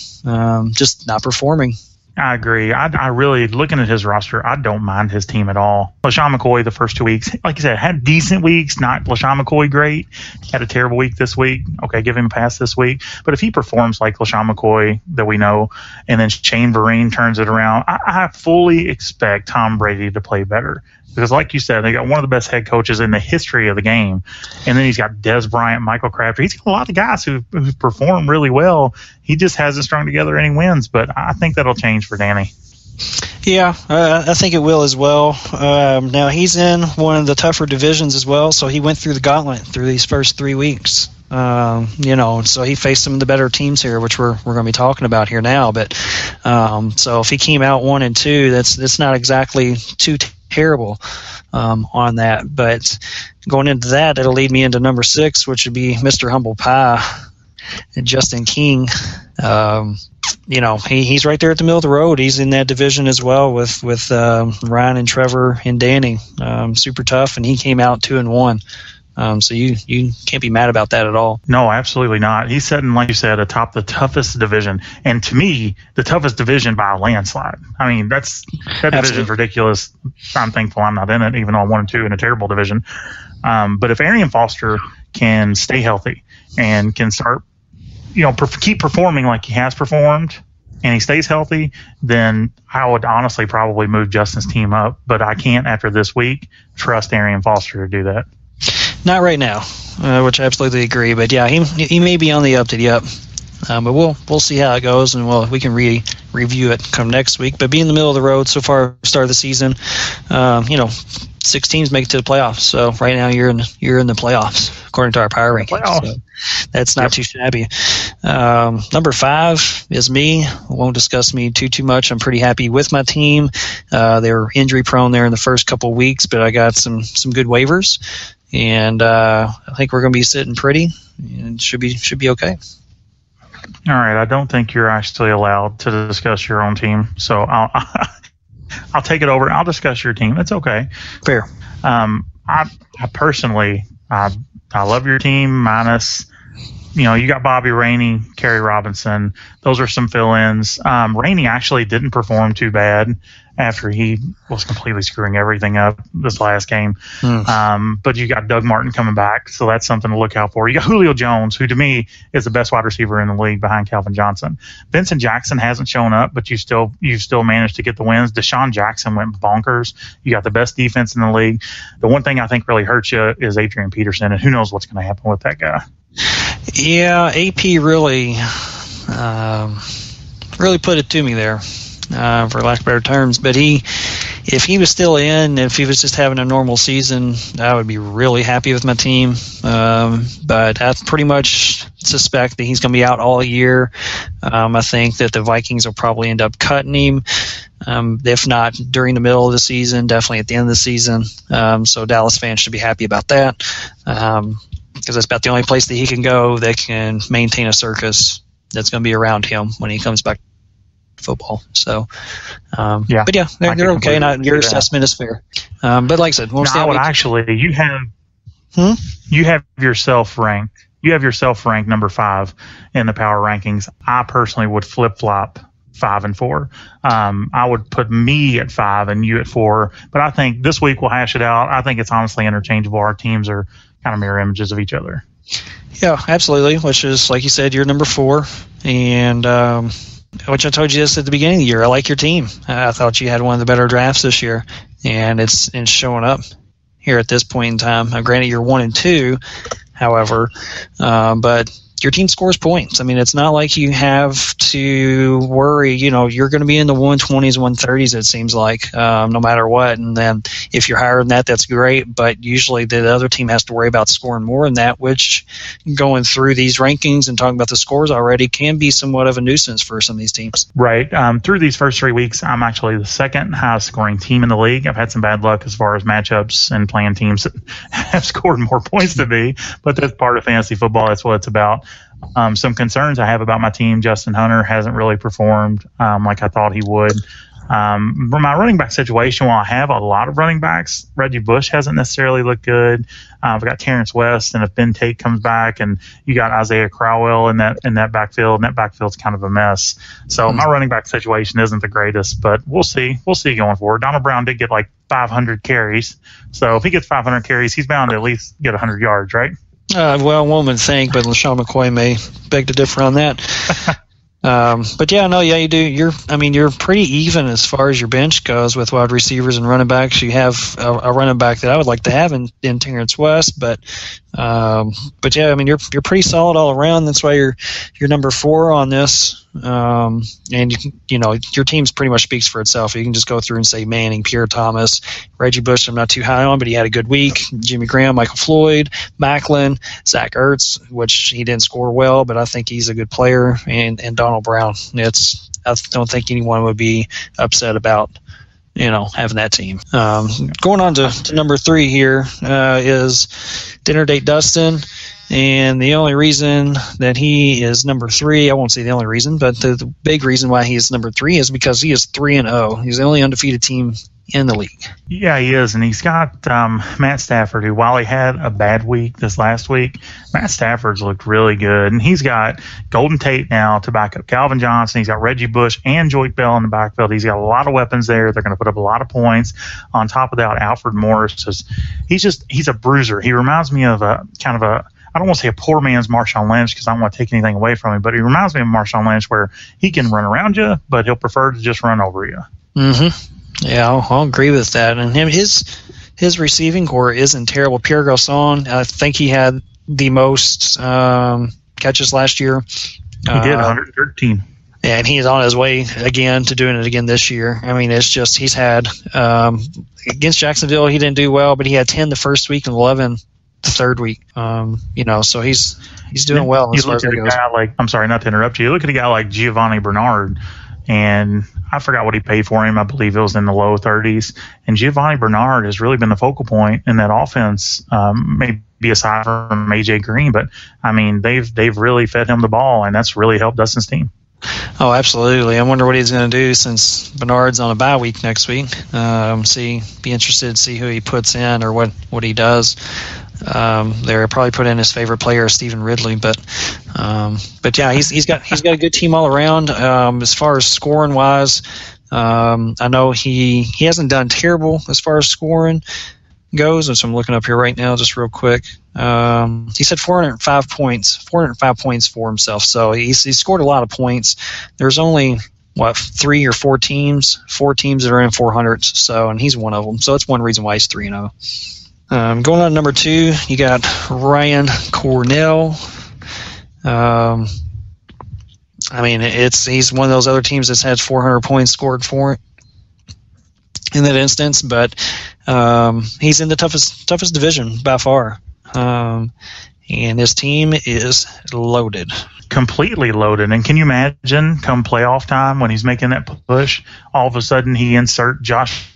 just not performing. I agree. I really, looking at his roster, I don't mind his team at all. LaShawn McCoy, the first 2 weeks, like I said, had decent weeks, not LaShawn McCoy great. Had a terrible week this week. Okay, give him a pass this week. But if he performs like LaShawn McCoy that we know, and then Shane Vereen turns it around, I fully expect Tom Brady to play better. Because like you said, they got one of the best head coaches in the history of the game. And then he's got Des Bryant, Michael Crabtree. He's got a lot of guys who've performed really well. He just hasn't strung together any wins. But I think that'll change for Danny. Yeah, I think it will as well. Now, he's in one of the tougher divisions as well, so he went through the gauntlet through these first 3 weeks. So he faced some of the better teams here, which we're going to be talking about here now. But so if he came out 1-2, that's not exactly too terrible on that. But going into that, it'll lead me into number 6, which would be Mr. Humble Pie, Justin King. He's right there at the middle of the road. He's in that division as well with Ryan and Trevor and Danny. Super tough, and he came out 2-1. So you can't be mad about that at all. No, absolutely not. He's sitting, like you said, atop the toughest division, and to me, the toughest division by a landslide. I mean, that division's ridiculous. I'm thankful I'm not in it, even though I'm 1-2 in a terrible division. But if Arian Foster can stay healthy and can start, keep performing like he has performed, and he stays healthy, then I would honestly probably move Justin's team up. But I can't, after this week, trust Arian Foster to do that. Not right now, which I absolutely agree. But yeah, he may be on the up to the up. But we'll see how it goes, and we can review it come next week. But being in the middle of the road so far, start of the season, 6 teams make it to the playoffs. So right now you're in the playoffs according to our power rankings. So that's not too shabby. Number 5 is me. Won't discuss me too much. I'm pretty happy with my team. They were injury prone there in the first couple of weeks, but I got some good waivers, and I think we're going to be sitting pretty, and should be okay. All right, I don't think you're actually allowed to discuss your own team, so I'll take it over. I'll discuss your team. It's okay. Fair. I personally, I love your team minus, you got Bobby Rainey, Kerry Robinson. Those are some fill-ins. Rainey actually didn't perform too bad after he was completely screwing everything up this last game. But you got Doug Martin coming back, so that's something to look out for. You got Julio Jones, who to me is the best wide receiver in the league behind Calvin Johnson. Vincent Jackson hasn't shown up, but you've still managed to get the wins. Deshaun Jackson went bonkers. You got the best defense in the league. The one thing I think really hurts you is Adrian Peterson, and who knows what's going to happen with that guy. Yeah, AP really put it to me there. For lack of better terms, but if he was still in, if he was just having a normal season, I would be really happy with my team. But I pretty much suspect that he's going to be out all year. I think that the Vikings will probably end up cutting him. If not during the middle of the season, definitely at the end of the season. So Dallas fans should be happy about that, because that's about the only place that he can go that can maintain a circus that's going to be around him when he comes back football. So but yeah, they're okay, and your assessment is fair. But like I said, you have yourself ranked number 5 in the power rankings. I personally would flip-flop 5 and 4. I would put me at 5 and you at 4, but I think this week we'll hash it out. I think it's honestly interchangeable. Our teams are kind of mirror images of each other. Yeah, absolutely, which is, like you said, you're number 4, and which I told you this at the beginning of the year. I like your team. I thought you had one of the better drafts this year, and it's showing up here at this point in time. Granted, you're 1-2, however, but your team scores points. I mean, it's not like you have to worry. You're going to be in the 120s, 130s, it seems like, no matter what. And then if you're higher than that, that's great. But usually the other team has to worry about scoring more than that, which going through these rankings and talking about the scores already can be somewhat of a nuisance for some of these teams. Right. Through these first 3 weeks, I'm actually the second highest scoring team in the league. I've had some bad luck as far as matchups and playing teams that have scored more points than me, but that's part of fantasy football. That's what it's about. some concerns I have about my team. Justin Hunter hasn't really performed like I thought he would. For my running back situation, while I have a lot of running backs, Reggie Bush hasn't necessarily looked good. I've got Terrence West, and if Ben Tate comes back, and you got Isaiah Crowell in that backfield, and that backfield's kind of a mess. So my running back situation isn't the greatest, but we'll see. We'll see going forward. Donald Brown did get like 500 carries, so if he gets 500 carries, he's bound to at least get 100 yards, right? Well, one would think, but LaShawn McCoy may beg to differ on that. But you do. You're pretty even as far as your bench goes with wide receivers and running backs. You have a running back that I would like to have in Terrence West, but you're pretty solid all around. That's why you're number 4 on this. And your team's pretty much speaks for itself. You can just go through and say Manning, Pierre Thomas, Reggie Bush. I'm not too high on, but he had a good week. Jimmy Graham, Michael Floyd, Macklin, Zach Ertz, which he didn't score well, but I think he's a good player, and Donald Brown. I don't think anyone would be upset about having that team. Going on to number 3 here is Dinner Date Dustin. And the only reason that he is number 3, I won't say the only reason, but the big reason why he is number 3 is because he is 3-0. He's the only undefeated team in the league. Yeah, he is, and he's got Matt Stafford, who, while he had a bad week this last week, Matt Stafford's looked really good, and he's got Golden Tate now to back up Calvin Johnson. He's got Reggie Bush and Joyke Bell in the backfield. He's got a lot of weapons there. They're going to put up a lot of points. On top of that, Alfred Morris he's a bruiser. He reminds me of a kind of a, I don't want to say a poor man's Marshawn Lynch because I don't want to take anything away from him, but he reminds me of Marshawn Lynch, where he can run around you, but he'll prefer to just run over you. Mm-hmm. Yeah, I'll agree with that. And his receiving core isn't terrible. Pierre Garçon, I think he had the most catches last year. He did, 113. And he's on his way again to doing it again this year. I mean, it's just he's had against Jacksonville, he didn't do well, but he had 10 the first week and 11 the third week. So he's doing well. You look at a guy like, I'm sorry, not to interrupt you. You look at a guy like Giovanni Bernard, and I forgot what he paid for him. I believe it was in the low 30s. And Giovanni Bernard has really been the focal point in that offense, maybe aside from A.J. Green. But, I mean, they've really fed him the ball, and that's really helped Dustin's team. Oh, absolutely. I wonder what he's going to do since Bernard's on a bye week next week. Be interested to see who he puts in or what he does. They'll probably put in his favorite player, Stephen Ridley, but yeah, he's got a good team all around. As far as scoring wise, I know he hasn't done terrible as far as scoring goes. So I'm looking up here right now, just real quick. He said 405 points for himself. So he scored a lot of points. There's only 3 or 4 teams that are in 400s. So, and he's one of them. So that's one reason why he's 3-0. Going on to number 2, you got Ryan Cornell. He's one of those other teams that's had 400 points scored for it in that instance, but he's in the toughest division by far. And his team is loaded. Completely loaded. And can you imagine come playoff time when he's making that push, all of a sudden he insert Josh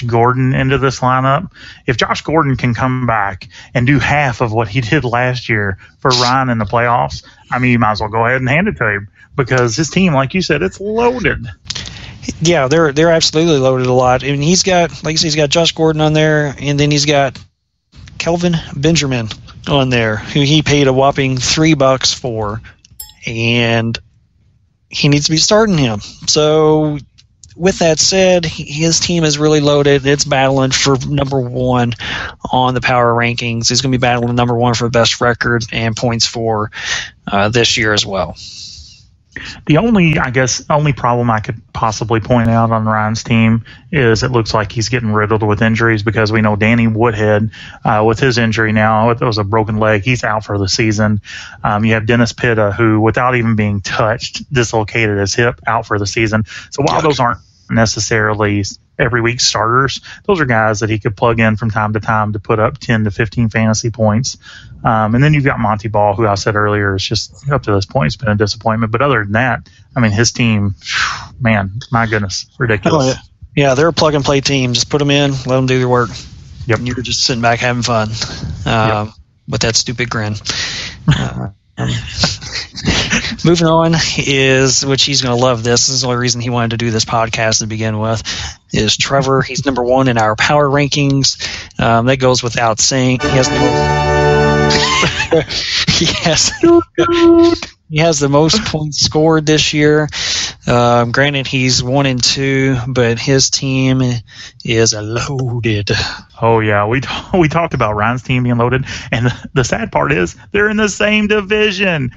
Gordon into this lineup? If Josh Gordon can come back and do half of what he did last year for Ryan in the playoffs, I mean, you might as well go ahead and hand it to him, because his team, like you said, it's loaded. Yeah, they're absolutely loaded a lot. I mean, he's got, like you said, he's got Josh Gordon on there, and then he's got Kelvin Benjamin on there, who he paid a whopping $3 for, and he needs to be starting him. So with that said, his team is really loaded. It's battling for number 1 on the power rankings. He's going to be battling number 1 for best record and points for this year as well. The only problem I could possibly point out on Ryan's team is it looks like he's getting riddled with injuries, because we know Danny Woodhead, with his injury now, it was a broken leg, he's out for the season. You have Dennis Pitta, who, without even being touched, dislocated his hip, out for the season. So while those aren't necessarily every week starters, those are guys that he could plug in from time to time to put up 10 to 15 fantasy points. And then you've got Monty Ball, who I said earlier is just, up to this point, it's been a disappointment. But other than that, I mean, his team, man, my goodness, ridiculous. Oh, yeah, they're a plug-and-play team. Just put them in, let them do their work. Yep. You're just sitting back having fun with that stupid grin. Moving on is, which he's going to love this is the only reason he wanted to do this podcast to begin with, is Trevor. He's number 1 in our power rankings. That goes without saying. He has the most points scored this year. Granted, he's 1-2, but his team is loaded. Oh yeah, we talked about Ryan's team being loaded, and the sad part is they're in the same division.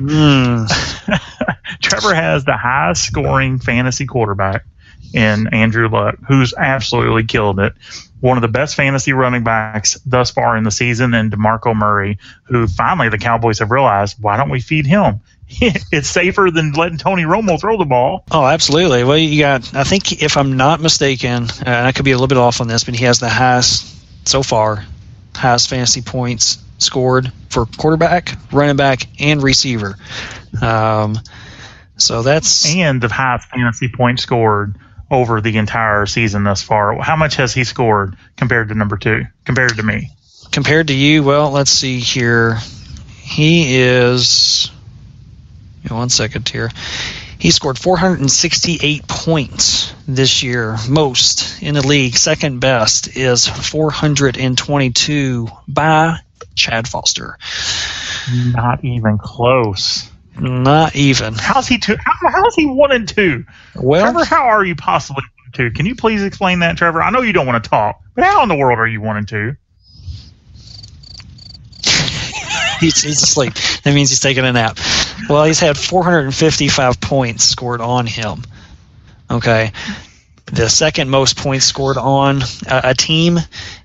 Trevor has the highest scoring fantasy quarterback in Andrew Luck, who's absolutely killed it. One of the best fantasy running backs thus far in the season, and DeMarco Murray, who finally the Cowboys have realized, why don't we feed him? It's safer than letting Tony Romo throw the ball. Oh, absolutely. Well, you got, I think, if I'm not mistaken, and I could be a little bit off on this, but he has the highest fantasy points scored for quarterback, running back, and receiver. So that's... And the highest fantasy points scored over the entire season thus far. How much has he scored compared to number 2, compared to me? Compared to you, well, let's see here. He is... One second here. He scored 468 points this year, most in the league. Second best is 422 by Chad Foster. Not even close. Not even. How's he 1-2? Well, Trevor, how are you possibly 1-2? Can you please explain that, Trevor? I know you don't want to talk, but how in the world are you 1-2? He's asleep. That means he's taking a nap. Well, he's had 455 points scored on him. Okay. The second most points scored on a team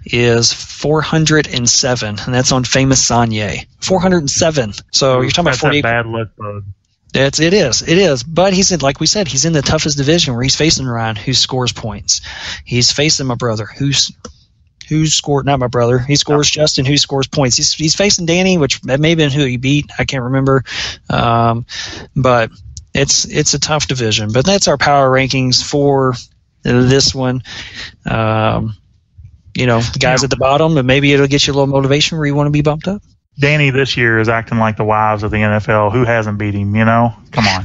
is 407, and that's on famous Sanye. 407. So you're talking about 40. Bad luck, bud. It is. But he's in, like we said, he's in the toughest division where he's facing Ryan, who scores points. He's facing my brother, who scored, not my brother. He scores Justin, who scores points. He's facing Danny, which may have been who he beat. I can't remember. But it's a tough division. But that's our power rankings for this one. The guys at the bottom, and maybe it'll get you a little motivation where you want to be bumped up. Danny this year is acting like the wives of the NFL. Who hasn't beat him, Come on.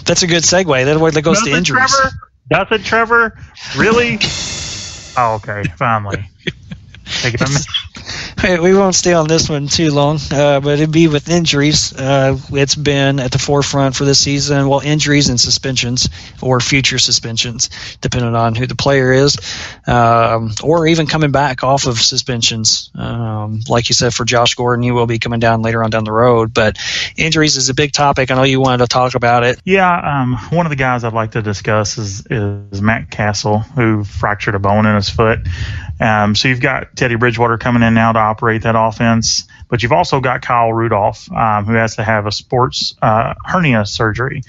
That's a good segue. That goes to injuries. Trevor? Nothing, Trevor? Really? Oh, okay. Finally. Take it a minute. We won't stay on this one too long, but it'd be with injuries. It's been at the forefront for this season. Well, injuries and suspensions, or future suspensions, depending on who the player is, or even coming back off of suspensions. Like you said, for Josh Gordon, he will be coming down later on down the road. But injuries is a big topic. I know you wanted to talk about it. Yeah, one of the guys I'd like to discuss is Matt Castle, who fractured a bone in his foot. So you've got Teddy Bridgewater coming in now to operate that offense, but you've also got Kyle Rudolph, who has to have a sports hernia surgery,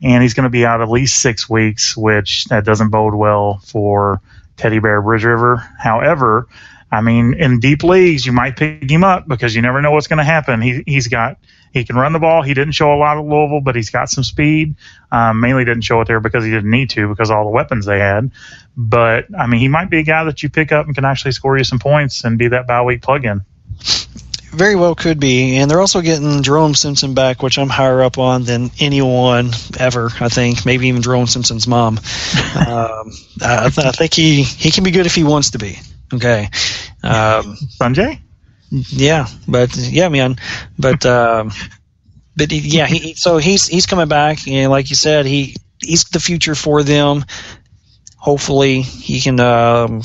and he's going to be out at least 6 weeks, which that doesn't bode well for Teddy Bear Bridge River. However, in deep leagues, you might pick him up because you never know what's going to happen. He can run the ball. He didn't show a lot at Louisville, but he's got some speed. Mainly didn't show it there because he didn't need to because of all the weapons they had. But, he might be a guy that you pick up and can actually score you some points and be that bye-week plug-in. Very well could be. And they're also getting Jerome Simpson back, which I'm higher up on than anyone ever, I think. Maybe even Jerome Simpson's mom. I think he can be good if he wants to be. Okay. Sanjay? Yeah, but he's coming back, and like you said, he's the future for them. Hopefully, he can.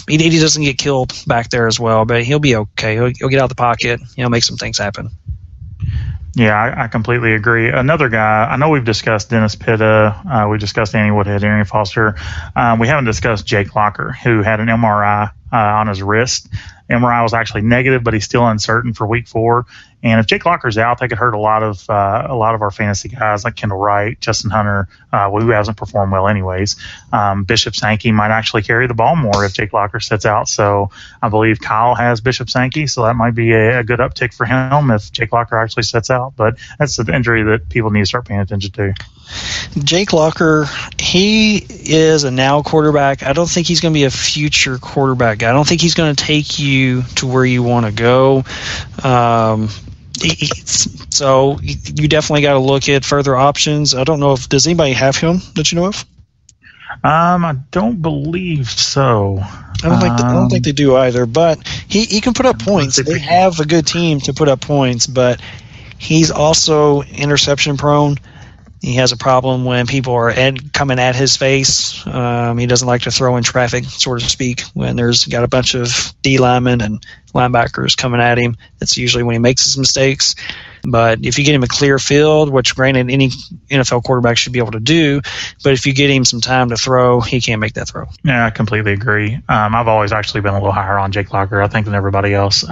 He doesn't get killed back there as well, but he'll be okay. He'll get out of the pocket. Make some things happen. Yeah, I completely agree. Another guy, I know we've discussed Dennis Pitta, we discussed Danny Woodhead, Arian Foster. We haven't discussed Jake Locker, who had an MRI on his wrist. MRI was actually negative, but he's still uncertain for week 4. And if Jake Locker's out, that could hurt a lot of our fantasy guys like Kendall Wright, Justin Hunter, who hasn't performed well anyways. Bishop Sankey might actually carry the ball more if Jake Locker sits out. So I believe Kyle has Bishop Sankey, so that might be a good uptick for him if Jake Locker actually sits out. But that's an injury that people need to start paying attention to. Jake Locker, he is a now quarterback. I don't think he's going to be a future quarterback. I don't think he's going to take you to where you want to go. So you definitely got to look at further options. I don't know if does anybody have him that you know of? I don't believe so. I don't think they do either. But he can put up points. They have a good team to put up points, but he's also interception prone. He has a problem when people are coming at his face. He doesn't like to throw in traffic, so to speak, when there's got a bunch of D linemen and linebackers coming at him. That's usually when he makes his mistakes. But if you get him a clear field, which granted any NFL quarterback should be able to do, but if you get him some time to throw, he can't make that throw. Yeah, I completely agree. I've always actually been a little higher on Jake Locker, I think, than everybody else.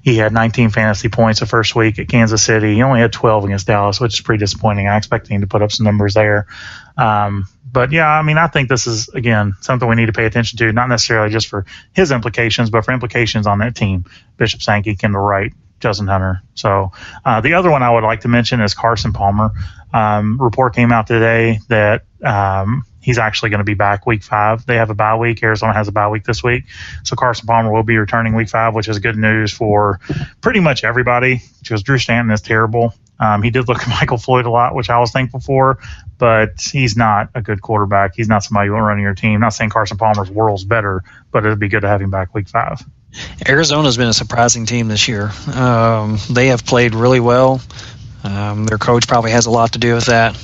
He had 19 fantasy points the first week at Kansas City. He only had 12 against Dallas, which is pretty disappointing. I expected him to put up some numbers there. But yeah, I mean, I think this is, again, something we need to pay attention to, not necessarily just for his implications, but for implications on that team. Bishop Sankey, Kendall Wright, Justin Hunter. So the other one I would like to mention is Carson Palmer. Report came out today that he's actually going to be back week 5. They have a bye week. Arizona has a bye week this week. So Carson Palmer will be returning week 5, which is good news for pretty much everybody, because Drew Stanton is terrible. He did look at Michael Floyd a lot, which I was thankful for, but he's not a good quarterback. He's not somebody you want running your team. Not saying Carson Palmer's world's better, but it'd be good to have him back week 5. Arizona's been a surprising team this year. They have played really well. Their coach probably has a lot to do with that.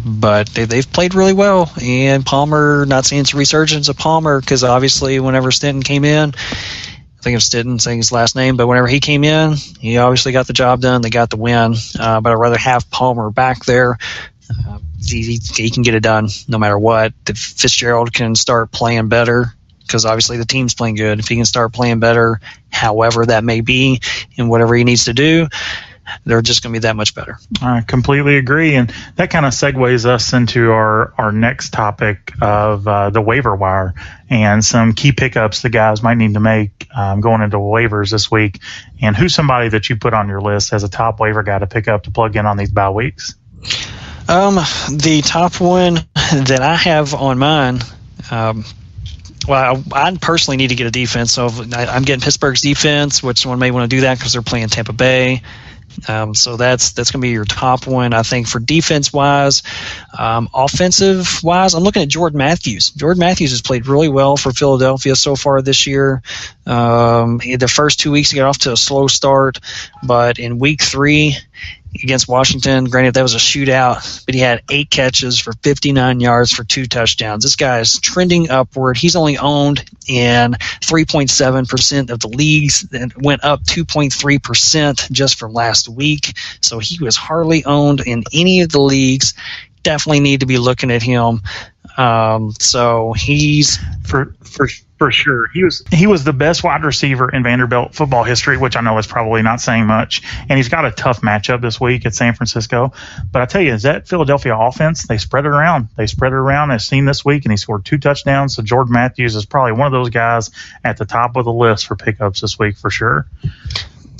But they've played really well. And Palmer, not seeing some resurgence of Palmer, because obviously whenever Stanton came in, I think of Stanton saying his last name, but whenever he came in, he obviously got the job done. They got the win. But I'd rather have Palmer back there. He can get it done no matter what. If Fitzgerald can start playing better, because obviously the team's playing good. If he can start playing better, however that may be, and whatever he needs to do, they're just going to be that much better. I completely agree. And that kind of segues us into our next topic of the waiver wire and some key pickups the guys might need to make going into waivers this week. And who's somebody that you put on your list as a top waiver guy to pick up to plug in on these bye weeks? The top one that I have on mine, well, I personally need to get a defense. So I'm getting Pittsburgh's defense, which someone may want to do that because they're playing Tampa Bay. So that's going to be your top one, I think, for defense-wise. Offensive-wise, I'm looking at Jordan Matthews. Jordan Matthews has played really well for Philadelphia so far this year. The first 2 weeks he got off to a slow start, but in week 3 against Washington, granted that was a shootout, but he had 8 catches for 59 yards for 2 touchdowns. This guy is trending upward. He's only owned in 3.7% of the leagues and went up 2.3% just from last week. So he was hardly owned in any of the leagues. Definitely need to be looking at him. So he's for sure. He was the best wide receiver in Vanderbilt football history, which I know is probably not saying much. And he's got a tough matchup this week at San Francisco. But I tell you, is that Philadelphia offense? They spread it around. I've seen this week, and he scored 2 touchdowns. So Jordan Matthews is probably one of those guys at the top of the list for pickups this week for sure.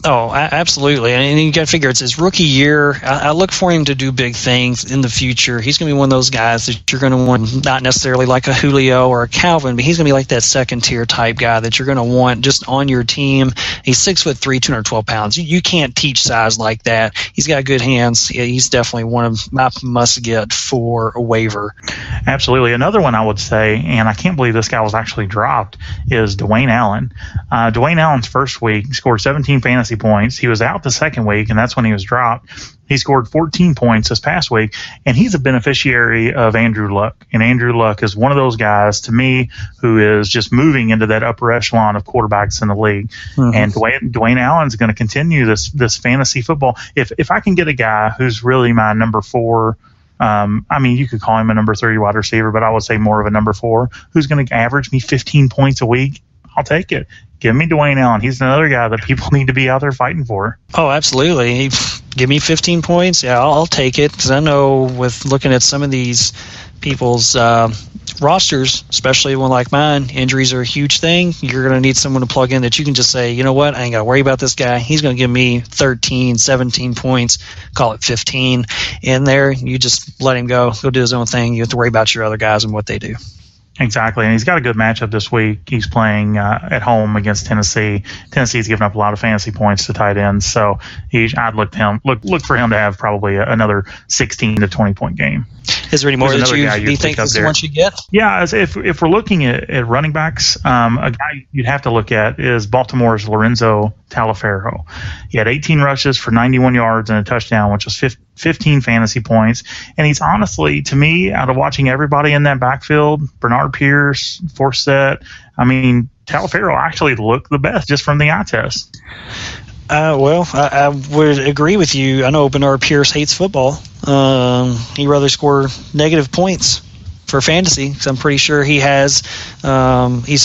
Oh, absolutely. And you got to figure it's his rookie year. I look for him to do big things in the future. He's going to be one of those guys that you're going to want, not necessarily like a Julio or a Calvin, but he's going to be like that second-tier type guy that you're going to want just on your team. He's 6'3", 212 pounds. You can't teach size like that. He's got good hands. He's definitely one of my must-get for a waiver. Absolutely. Another one I would say, and I can't believe this guy was actually dropped, is Dwayne Allen. Dwayne Allen's first week scored 17 fantasy points. He was out the second week, and that's when he was dropped. He scored 14 points this past week, and he's a beneficiary of Andrew Luck. And Andrew Luck is one of those guys, to me, who is just moving into that upper echelon of quarterbacks in the league. Mm-hmm. And Dwayne Allen's going to continue this fantasy football. If I can get a guy who's really my number 4, I mean, you could call him a number 3 wide receiver, but I would say more of a number 4, who's going to average me 15 points a week, I'll take it. Give me Dwayne Allen. He's another guy that people need to be out there fighting for. Oh, absolutely. Give me 15 points. Yeah, I'll take it, because I know with looking at some of these people's rosters, especially one like mine, injuries are a huge thing. You're going to need someone to plug in that you can just say, you know what, I ain't got to worry about this guy. He's going to give me 13, 17 points, call it 15. In there, you just let him go do his own thing. You have to worry about your other guys and what they do. Exactly, and he's got a good matchup this week. He's playing at home against Tennessee. Tennessee's given up a lot of fantasy points to tight ends, so I'd look for him to have probably another 16 to 20 point game. Is there any more that you think this one should get? Yeah, if we're looking at running backs, a guy you'd have to look at is Baltimore's Lorenzo Taliaferro. He had 18 rushes for 91 yards and a touchdown, which was 15 fantasy points. And he's honestly, to me, out of watching everybody in that backfield, Bernard Pierce, Forsett, Taliaferro actually looked the best just from the eye test. Well, I would agree with you. I know Bernard Pierce hates football. He'd rather score negative points for fantasy, because I'm pretty sure he's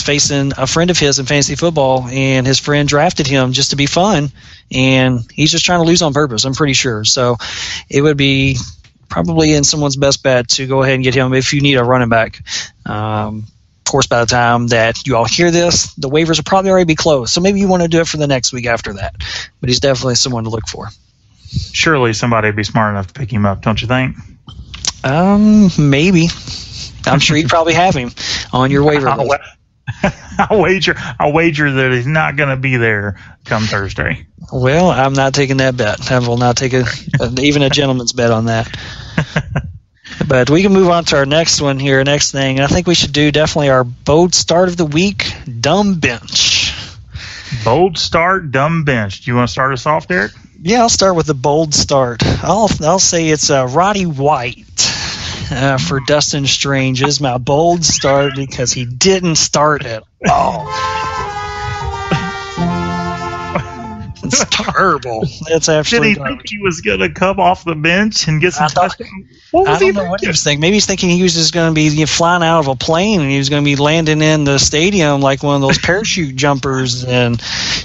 facing a friend of his in fantasy football, and his friend drafted him just to be fun, and he's just trying to lose on purpose, I'm pretty sure. So it would be probably in someone's best bet to go ahead and get him if you need a running back. Of course, by the time that you all hear this, the waivers will probably already be closed. So maybe you want to do it for the next week after that. But he's definitely someone to look for. Surely somebody would be smart enough to pick him up, don't you think? Maybe. I'm sure you probably have him on your waiver list. I'll wager that he's not going to be there come Thursday. Well, I'm not taking that bet. I will not take even a gentleman's bet on that. But we can move on to our next one here, next thing. I think we should do definitely our bold start of the week, dumb bench. Bold start, dumb bench. Do you want to start us off, Derek? Yeah, I'll start with the bold start. I'll say it's Roddy White for Dustin Strange is my bold start because he didn't start at all. It's terrible. It's absolutely. Did he think he was going to come off the bench and get some touchdowns? I don't know what he was thinking. Maybe he's thinking he was just going to be flying out of a plane and he was going to be landing in the stadium like one of those parachute jumpers, and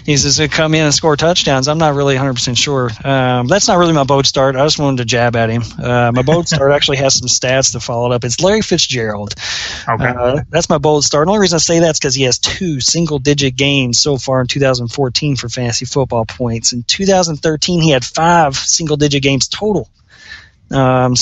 he's just going to come in and score touchdowns. I'm not really 100% sure. That's not really my bold start. I just wanted to jab at him. My bold start actually has some stats to follow it up. It's Larry Fitzgerald. Okay. That's my bold start. The only reason I say that is because he has 2 single-digit games so far in 2014 for fantasy football points. In 2013, he had 5 single-digit games total. And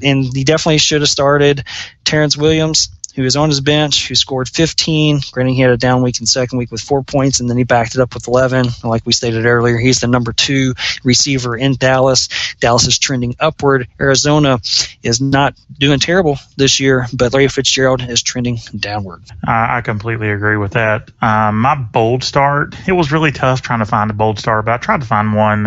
he definitely should have started Terrence Williams, who was on his bench, who scored 15. Granted, he had a down week in second week with 4 points, and then he backed it up with 11. Like we stated earlier, he's the number 2 receiver in Dallas. Dallas is trending upward. Arizona is not doing terrible this year, but Larry Fitzgerald is trending downward. I completely agree with that. My bold start, it was really tough trying to find a bold start, but I tried to find one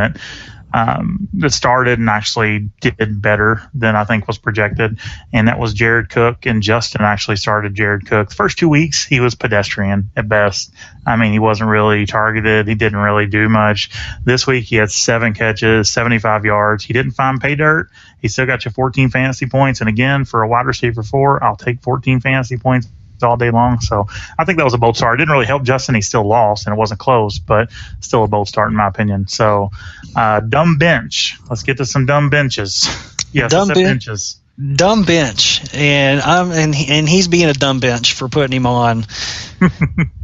that started and actually did better than I think was projected, and that was Jared Cook. And Justin actually started Jared Cook. The first 2 weeks, he was pedestrian at best. He wasn't really targeted. He didn't really do much. This week, he had 7 catches, 75 yards. He didn't find pay dirt. He still got you 14 fantasy points. And again, for a wide receiver 4, I'll take 14 fantasy points all day long. So I think that was a bold start. It didn't really help Justin. He still lost, and it wasn't close, but still a bold start in my opinion. So dumb bench. Let's get to some dumb benches. Yes, benches. Dumb bench, and he's being a dumb bench for putting him on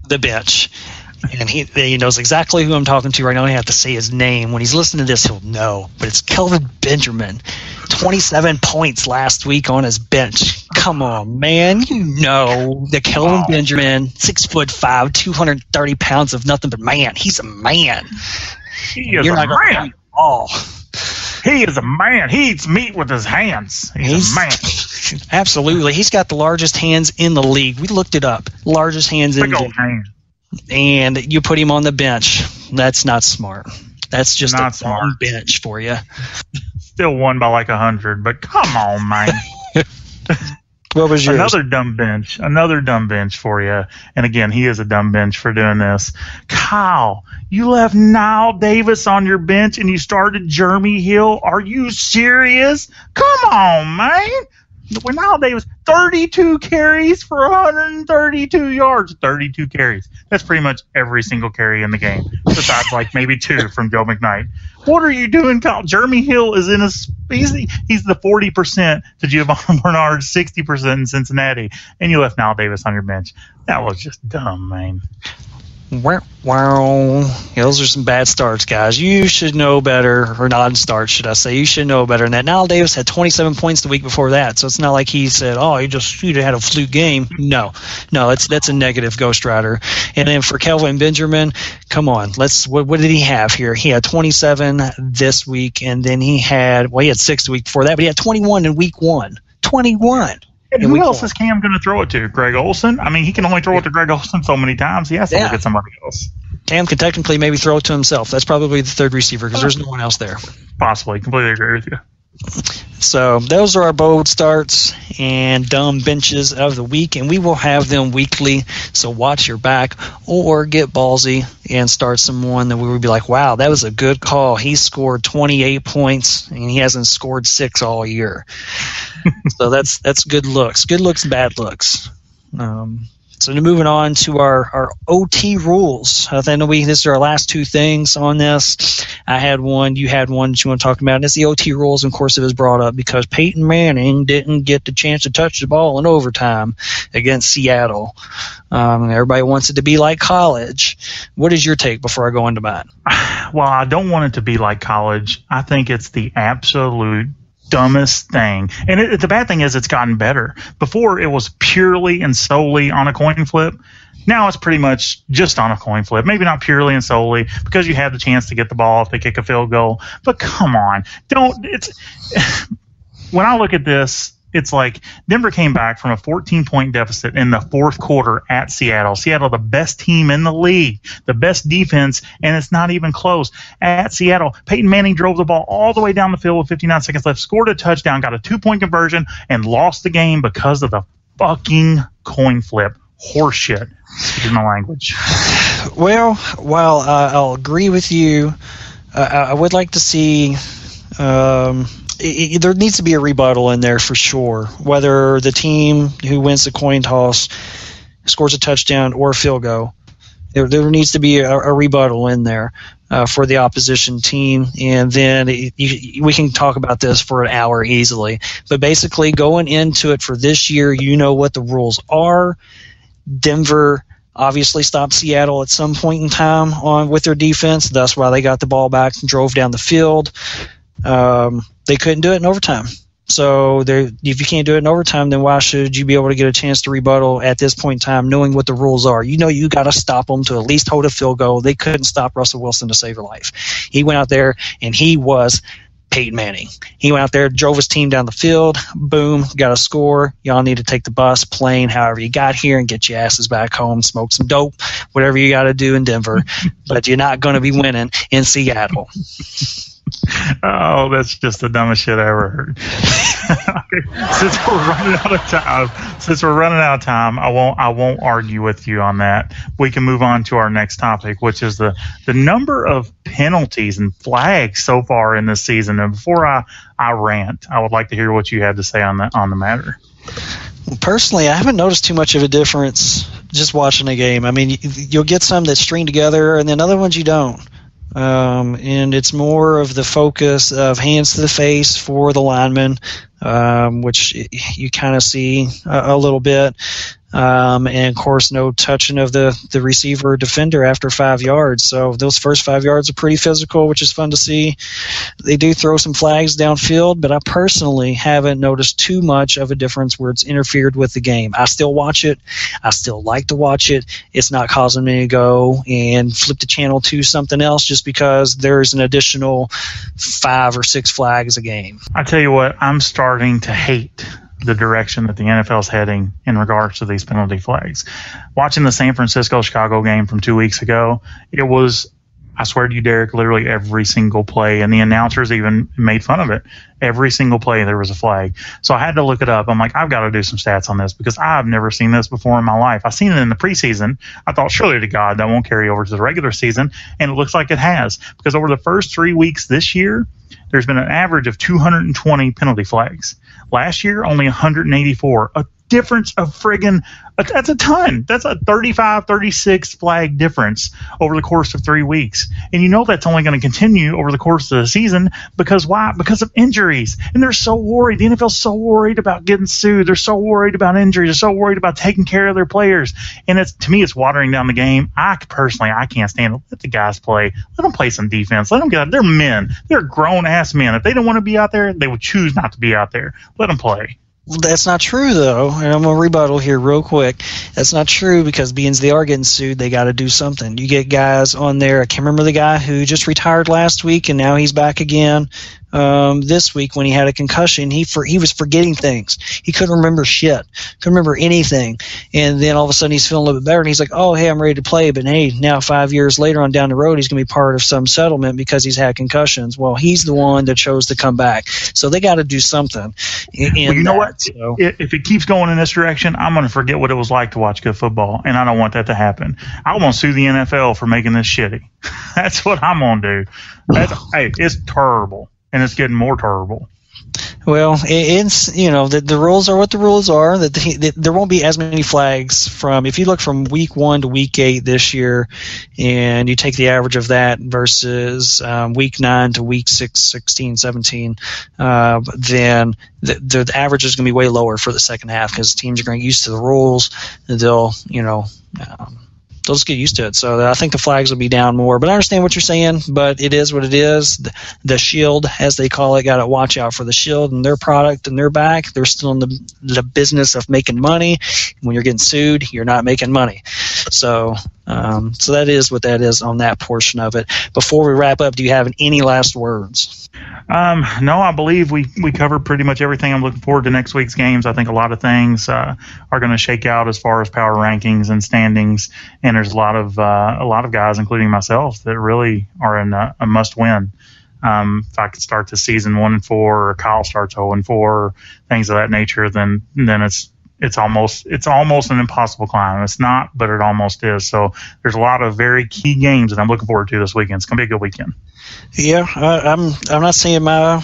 the bench. And he knows exactly who I'm talking to right now. I don't have to say his name. When he's listening to this, he'll know. But it's Kelvin Benjamin. 27 points last week on his bench. Come on, man. You know that Kelvin Benjamin, 6'5", 230 pounds of nothing but man. He's a man. He is a man. He is a man. He eats meat with his hands. He's a man. Absolutely. He's got the largest hands in the league. We looked it up. Largest hands in the league. And you put him on the bench. That's not smart. That's just not a long bench for you. Still won by like 100, but come on, man. What was yours? Another dumb bench for you. And again, he is a dumb bench for doing this. Kyle, you left Nile Davis on your bench and you started Jeremy Hill. Are you serious? Come on, man. When Nile Davis, 32 carries for 132 yards. 32 carries. That's pretty much every single carry in the game, besides like maybe 2 from Joe McKnight. What are you doing, Kyle? Jeremy Hill is in he's the 40% to Giovanni Bernard, 60% in Cincinnati, and you left Nile Davis on your bench. That was just dumb, man. Wow. Those are some bad starts, guys. You should know better, or non-starts, should I say. You should know better than that. Niall Davis had 27 points the week before that, so it's not like he said, he had a fluke game. No, that's a negative Ghost Rider. And then for Kelvin Benjamin, come on. What did he have here? He had 27 this week, and then he had 6 the week before that, but he had 21 in week 1. 21. And who else is Cam going to throw it to? Greg Olsen? I mean, he can only throw it to Greg Olsen so many times. He has to look at somebody else. Cam can technically maybe throw it to himself. That's probably the third receiver because there's no one else there. Possibly. Completely agree with you. So those are our bold starts and dumb benches of the week, and we will have them weekly. So watch your back or get ballsy and start someone that we would be like, wow, that was a good call. He scored 28 points, and he hasn't scored 6 all year. So that's good looks. Good looks, bad looks. So moving on to our OT rules. I think this are our last 2 things on this. I had one, you had one that you want to talk about, and it's the OT rules. And of course, it was brought up because Peyton Manning didn't get the chance to touch the ball in overtime against Seattle. Everybody wants it to be like college. What is your take before I go into mine? Well, I don't want it to be like college. I think it's the absolute dumbest thing. And the bad thing is it's gotten better. Before, it was purely and solely on a coin flip. Now it's pretty much just on a coin flip. Maybe not purely and solely because you have the chance to get the ball if they kick a field goal. But come on. When I look at this, it's like Denver came back from a 14-point deficit in the fourth quarter at Seattle. Seattle, the best team in the league, the best defense, and it's not even close. At Seattle, Peyton Manning drove the ball all the way down the field with 59 seconds left, scored a touchdown, got a 2-point conversion, and lost the game because of the fucking coin flip. Horseshit. Excuse my language. Well, while I'll agree with you, I would like to see there needs to be a rebuttal in there for sure. Whether the team who wins the coin toss scores a touchdown or a field goal, there needs to be a rebuttal in there for the opposition team. And then we can talk about this for an hour easily. But basically, going into it for this year, you know what the rules are. Denver obviously stopped Seattle at some point in time with their defense. That's why they got the ball back and drove down the field. They couldn't do it in overtime. So if you can't do it in overtime, then why should you be able to get a chance to rebuttal at this point in time, knowing what the rules are? You know you got to stop them to at least hold a field goal. They couldn't stop Russell Wilson to save your life. He went out there, and he was Peyton Manning. He went out there, drove his team down the field, boom, got a score. Y'all need to take the bus, plane, however you got here, and get your asses back home, smoke some dope, whatever you got to do in Denver. But you're not going to be winning in Seattle. Oh, that's just the dumbest shit I ever heard. Okay, since we're running out of time, I won't argue with you on that. We can move on to our next topic, which is the number of penalties and flags so far in this season. And before I rant, I would like to hear what you had to say on the matter. Personally, I haven't noticed too much of a difference just watching the game. I mean, you'll get some that string together, and then other ones you don't. And it's more of the focus of hands to the face for the lineman, which you kind of see a little bit. And, of course, no touching of the receiver or defender after 5 yards. So those first 5 yards are pretty physical, which is fun to see. They do throw some flags downfield, but I personally haven't noticed too much of a difference where it's interfered with the game. I still watch it. I still like to watch it. It's not causing me to go and flip the channel to something else just because there's an additional 5 or 6 flags a game. I tell you what, I'm starting to hate the direction that the NFL is heading in regards to these penalty flags. Watching the San Francisco-Chicago game from 2 weeks ago, it was, I swear to you, Derek, literally every single play, and the announcers even made fun of it. Every single play there was a flag. So I had to look it up. I'm like, I've got to do some stats on this because I've never seen this before in my life. I've seen it in the preseason. I thought, surely to God, that won't carry over to the regular season, and it looks like it has because over the first 3 weeks this year, there's been an average of 220 penalty flags. Last year, only 184, a difference of friggin' that's a ton. That's a 35, 36 flag difference over the course of 3 weeks. And you know that's only going to continue over the course of the season because why? Because of injuries. And they're so worried. The NFL's so worried about getting sued. They're so worried about injuries. They're so worried about taking care of their players. And to me, it's watering down the game. I can't stand it. Let the guys play. Let them play some defense. Let them get out. They're men. They're grown-ass men. If they don't want to be out there, they would choose not to be out there. Let them play. That's not true, though, and I'm going to rebuttal here real quick. That's not true because being they are getting sued, they got to do something. You get guys on there. I can't remember the guy who just retired last week, and now he's back again this week when he had a concussion. He was forgetting things. He couldn't remember shit. Couldn't remember anything. And then all of a sudden he's feeling a little bit better, and he's like, oh, hey, I'm ready to play. But, hey, now 5 years later on down the road, he's going to be part of some settlement because he's had concussions. Well, he's the one that chose to come back. So they got to do something. Well, you know what? So, if it keeps going in this direction, I'm going to forget what it was like to watch good football, and I don't want that to happen. I want to sue the NFL for making this shitty. That's what I'm going to do. Hey, it's terrible. And it's getting more terrible. Well, it's the rules are what the rules are. That there won't be as many flags from if you look from week 1 to week 8 this year, and you take the average of that versus week 9 to week 6, 16, 17, then the average is going to be way lower for the second half because teams are going to get used to the rules. They'll just get used to it. So I think the flags will be down more. But I understand what you're saying, but it is what it is. The Shield, as they call it, got to watch out for the Shield and their product and their back. They're still in the business of making money. When you're getting sued, you're not making money. So that is what that is on that portion of it. Before we wrap up, do you have any last words? No, I believe we covered pretty much everything. I'm looking forward to next week's games. I think a lot of things are going to shake out as far as power rankings and standings. And there's a lot of guys, including myself, that really are in a must-win. If I could start the season 1-4, or Kyle starts 0-4, things of that nature, then it's almost an impossible climb. It's not, but it almost is. So there's a lot of very key games that I'm looking forward to this weekend. It's going to be a good weekend. Yeah, I'm not saying my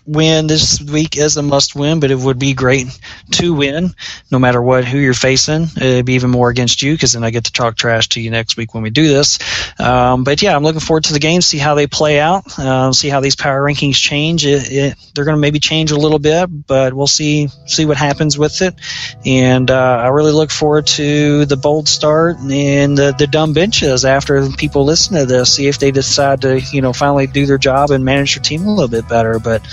win this week is a must-win, but it would be great to win no matter who you're facing. It'd be even more against you because then I get to talk trash to you next week when we do this. But, yeah, I'm looking forward to the game, see how they play out, see how these power rankings change. They're going to maybe change a little bit, but we'll see what happens with it. And I really look forward to the bold start and the dumb benches after people listen to this, see if they decide to, finally do their job and manage their team a little bit better. But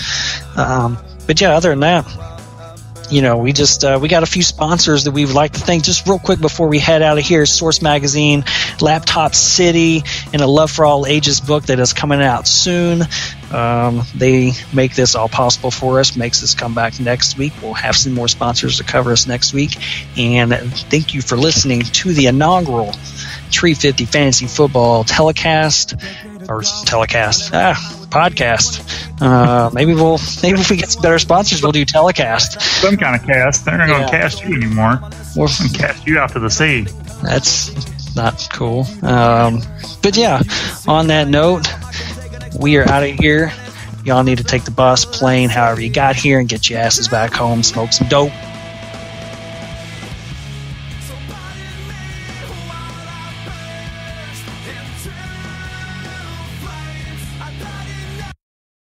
yeah, other than that, we got a few sponsors that we would like to thank. Just real quick before we head out of here, Source Magazine, Laptop City, and a Love for All Ages book that is coming out soon. They make this all possible for us, makes us come back next week. We'll have some more sponsors to cover us next week. And thank you for listening to the inaugural Tree50 Fantasy Football podcast. Maybe if we get some better sponsors, we'll do telecast. Some kind of cast. They're not going to cast you anymore. We'll cast you out to the sea. That's not cool. But yeah, on that note, we are out of here. Y'all need to take the bus, plane, however you got here, and get your asses back home, smoke some dope. Somebody made who I best and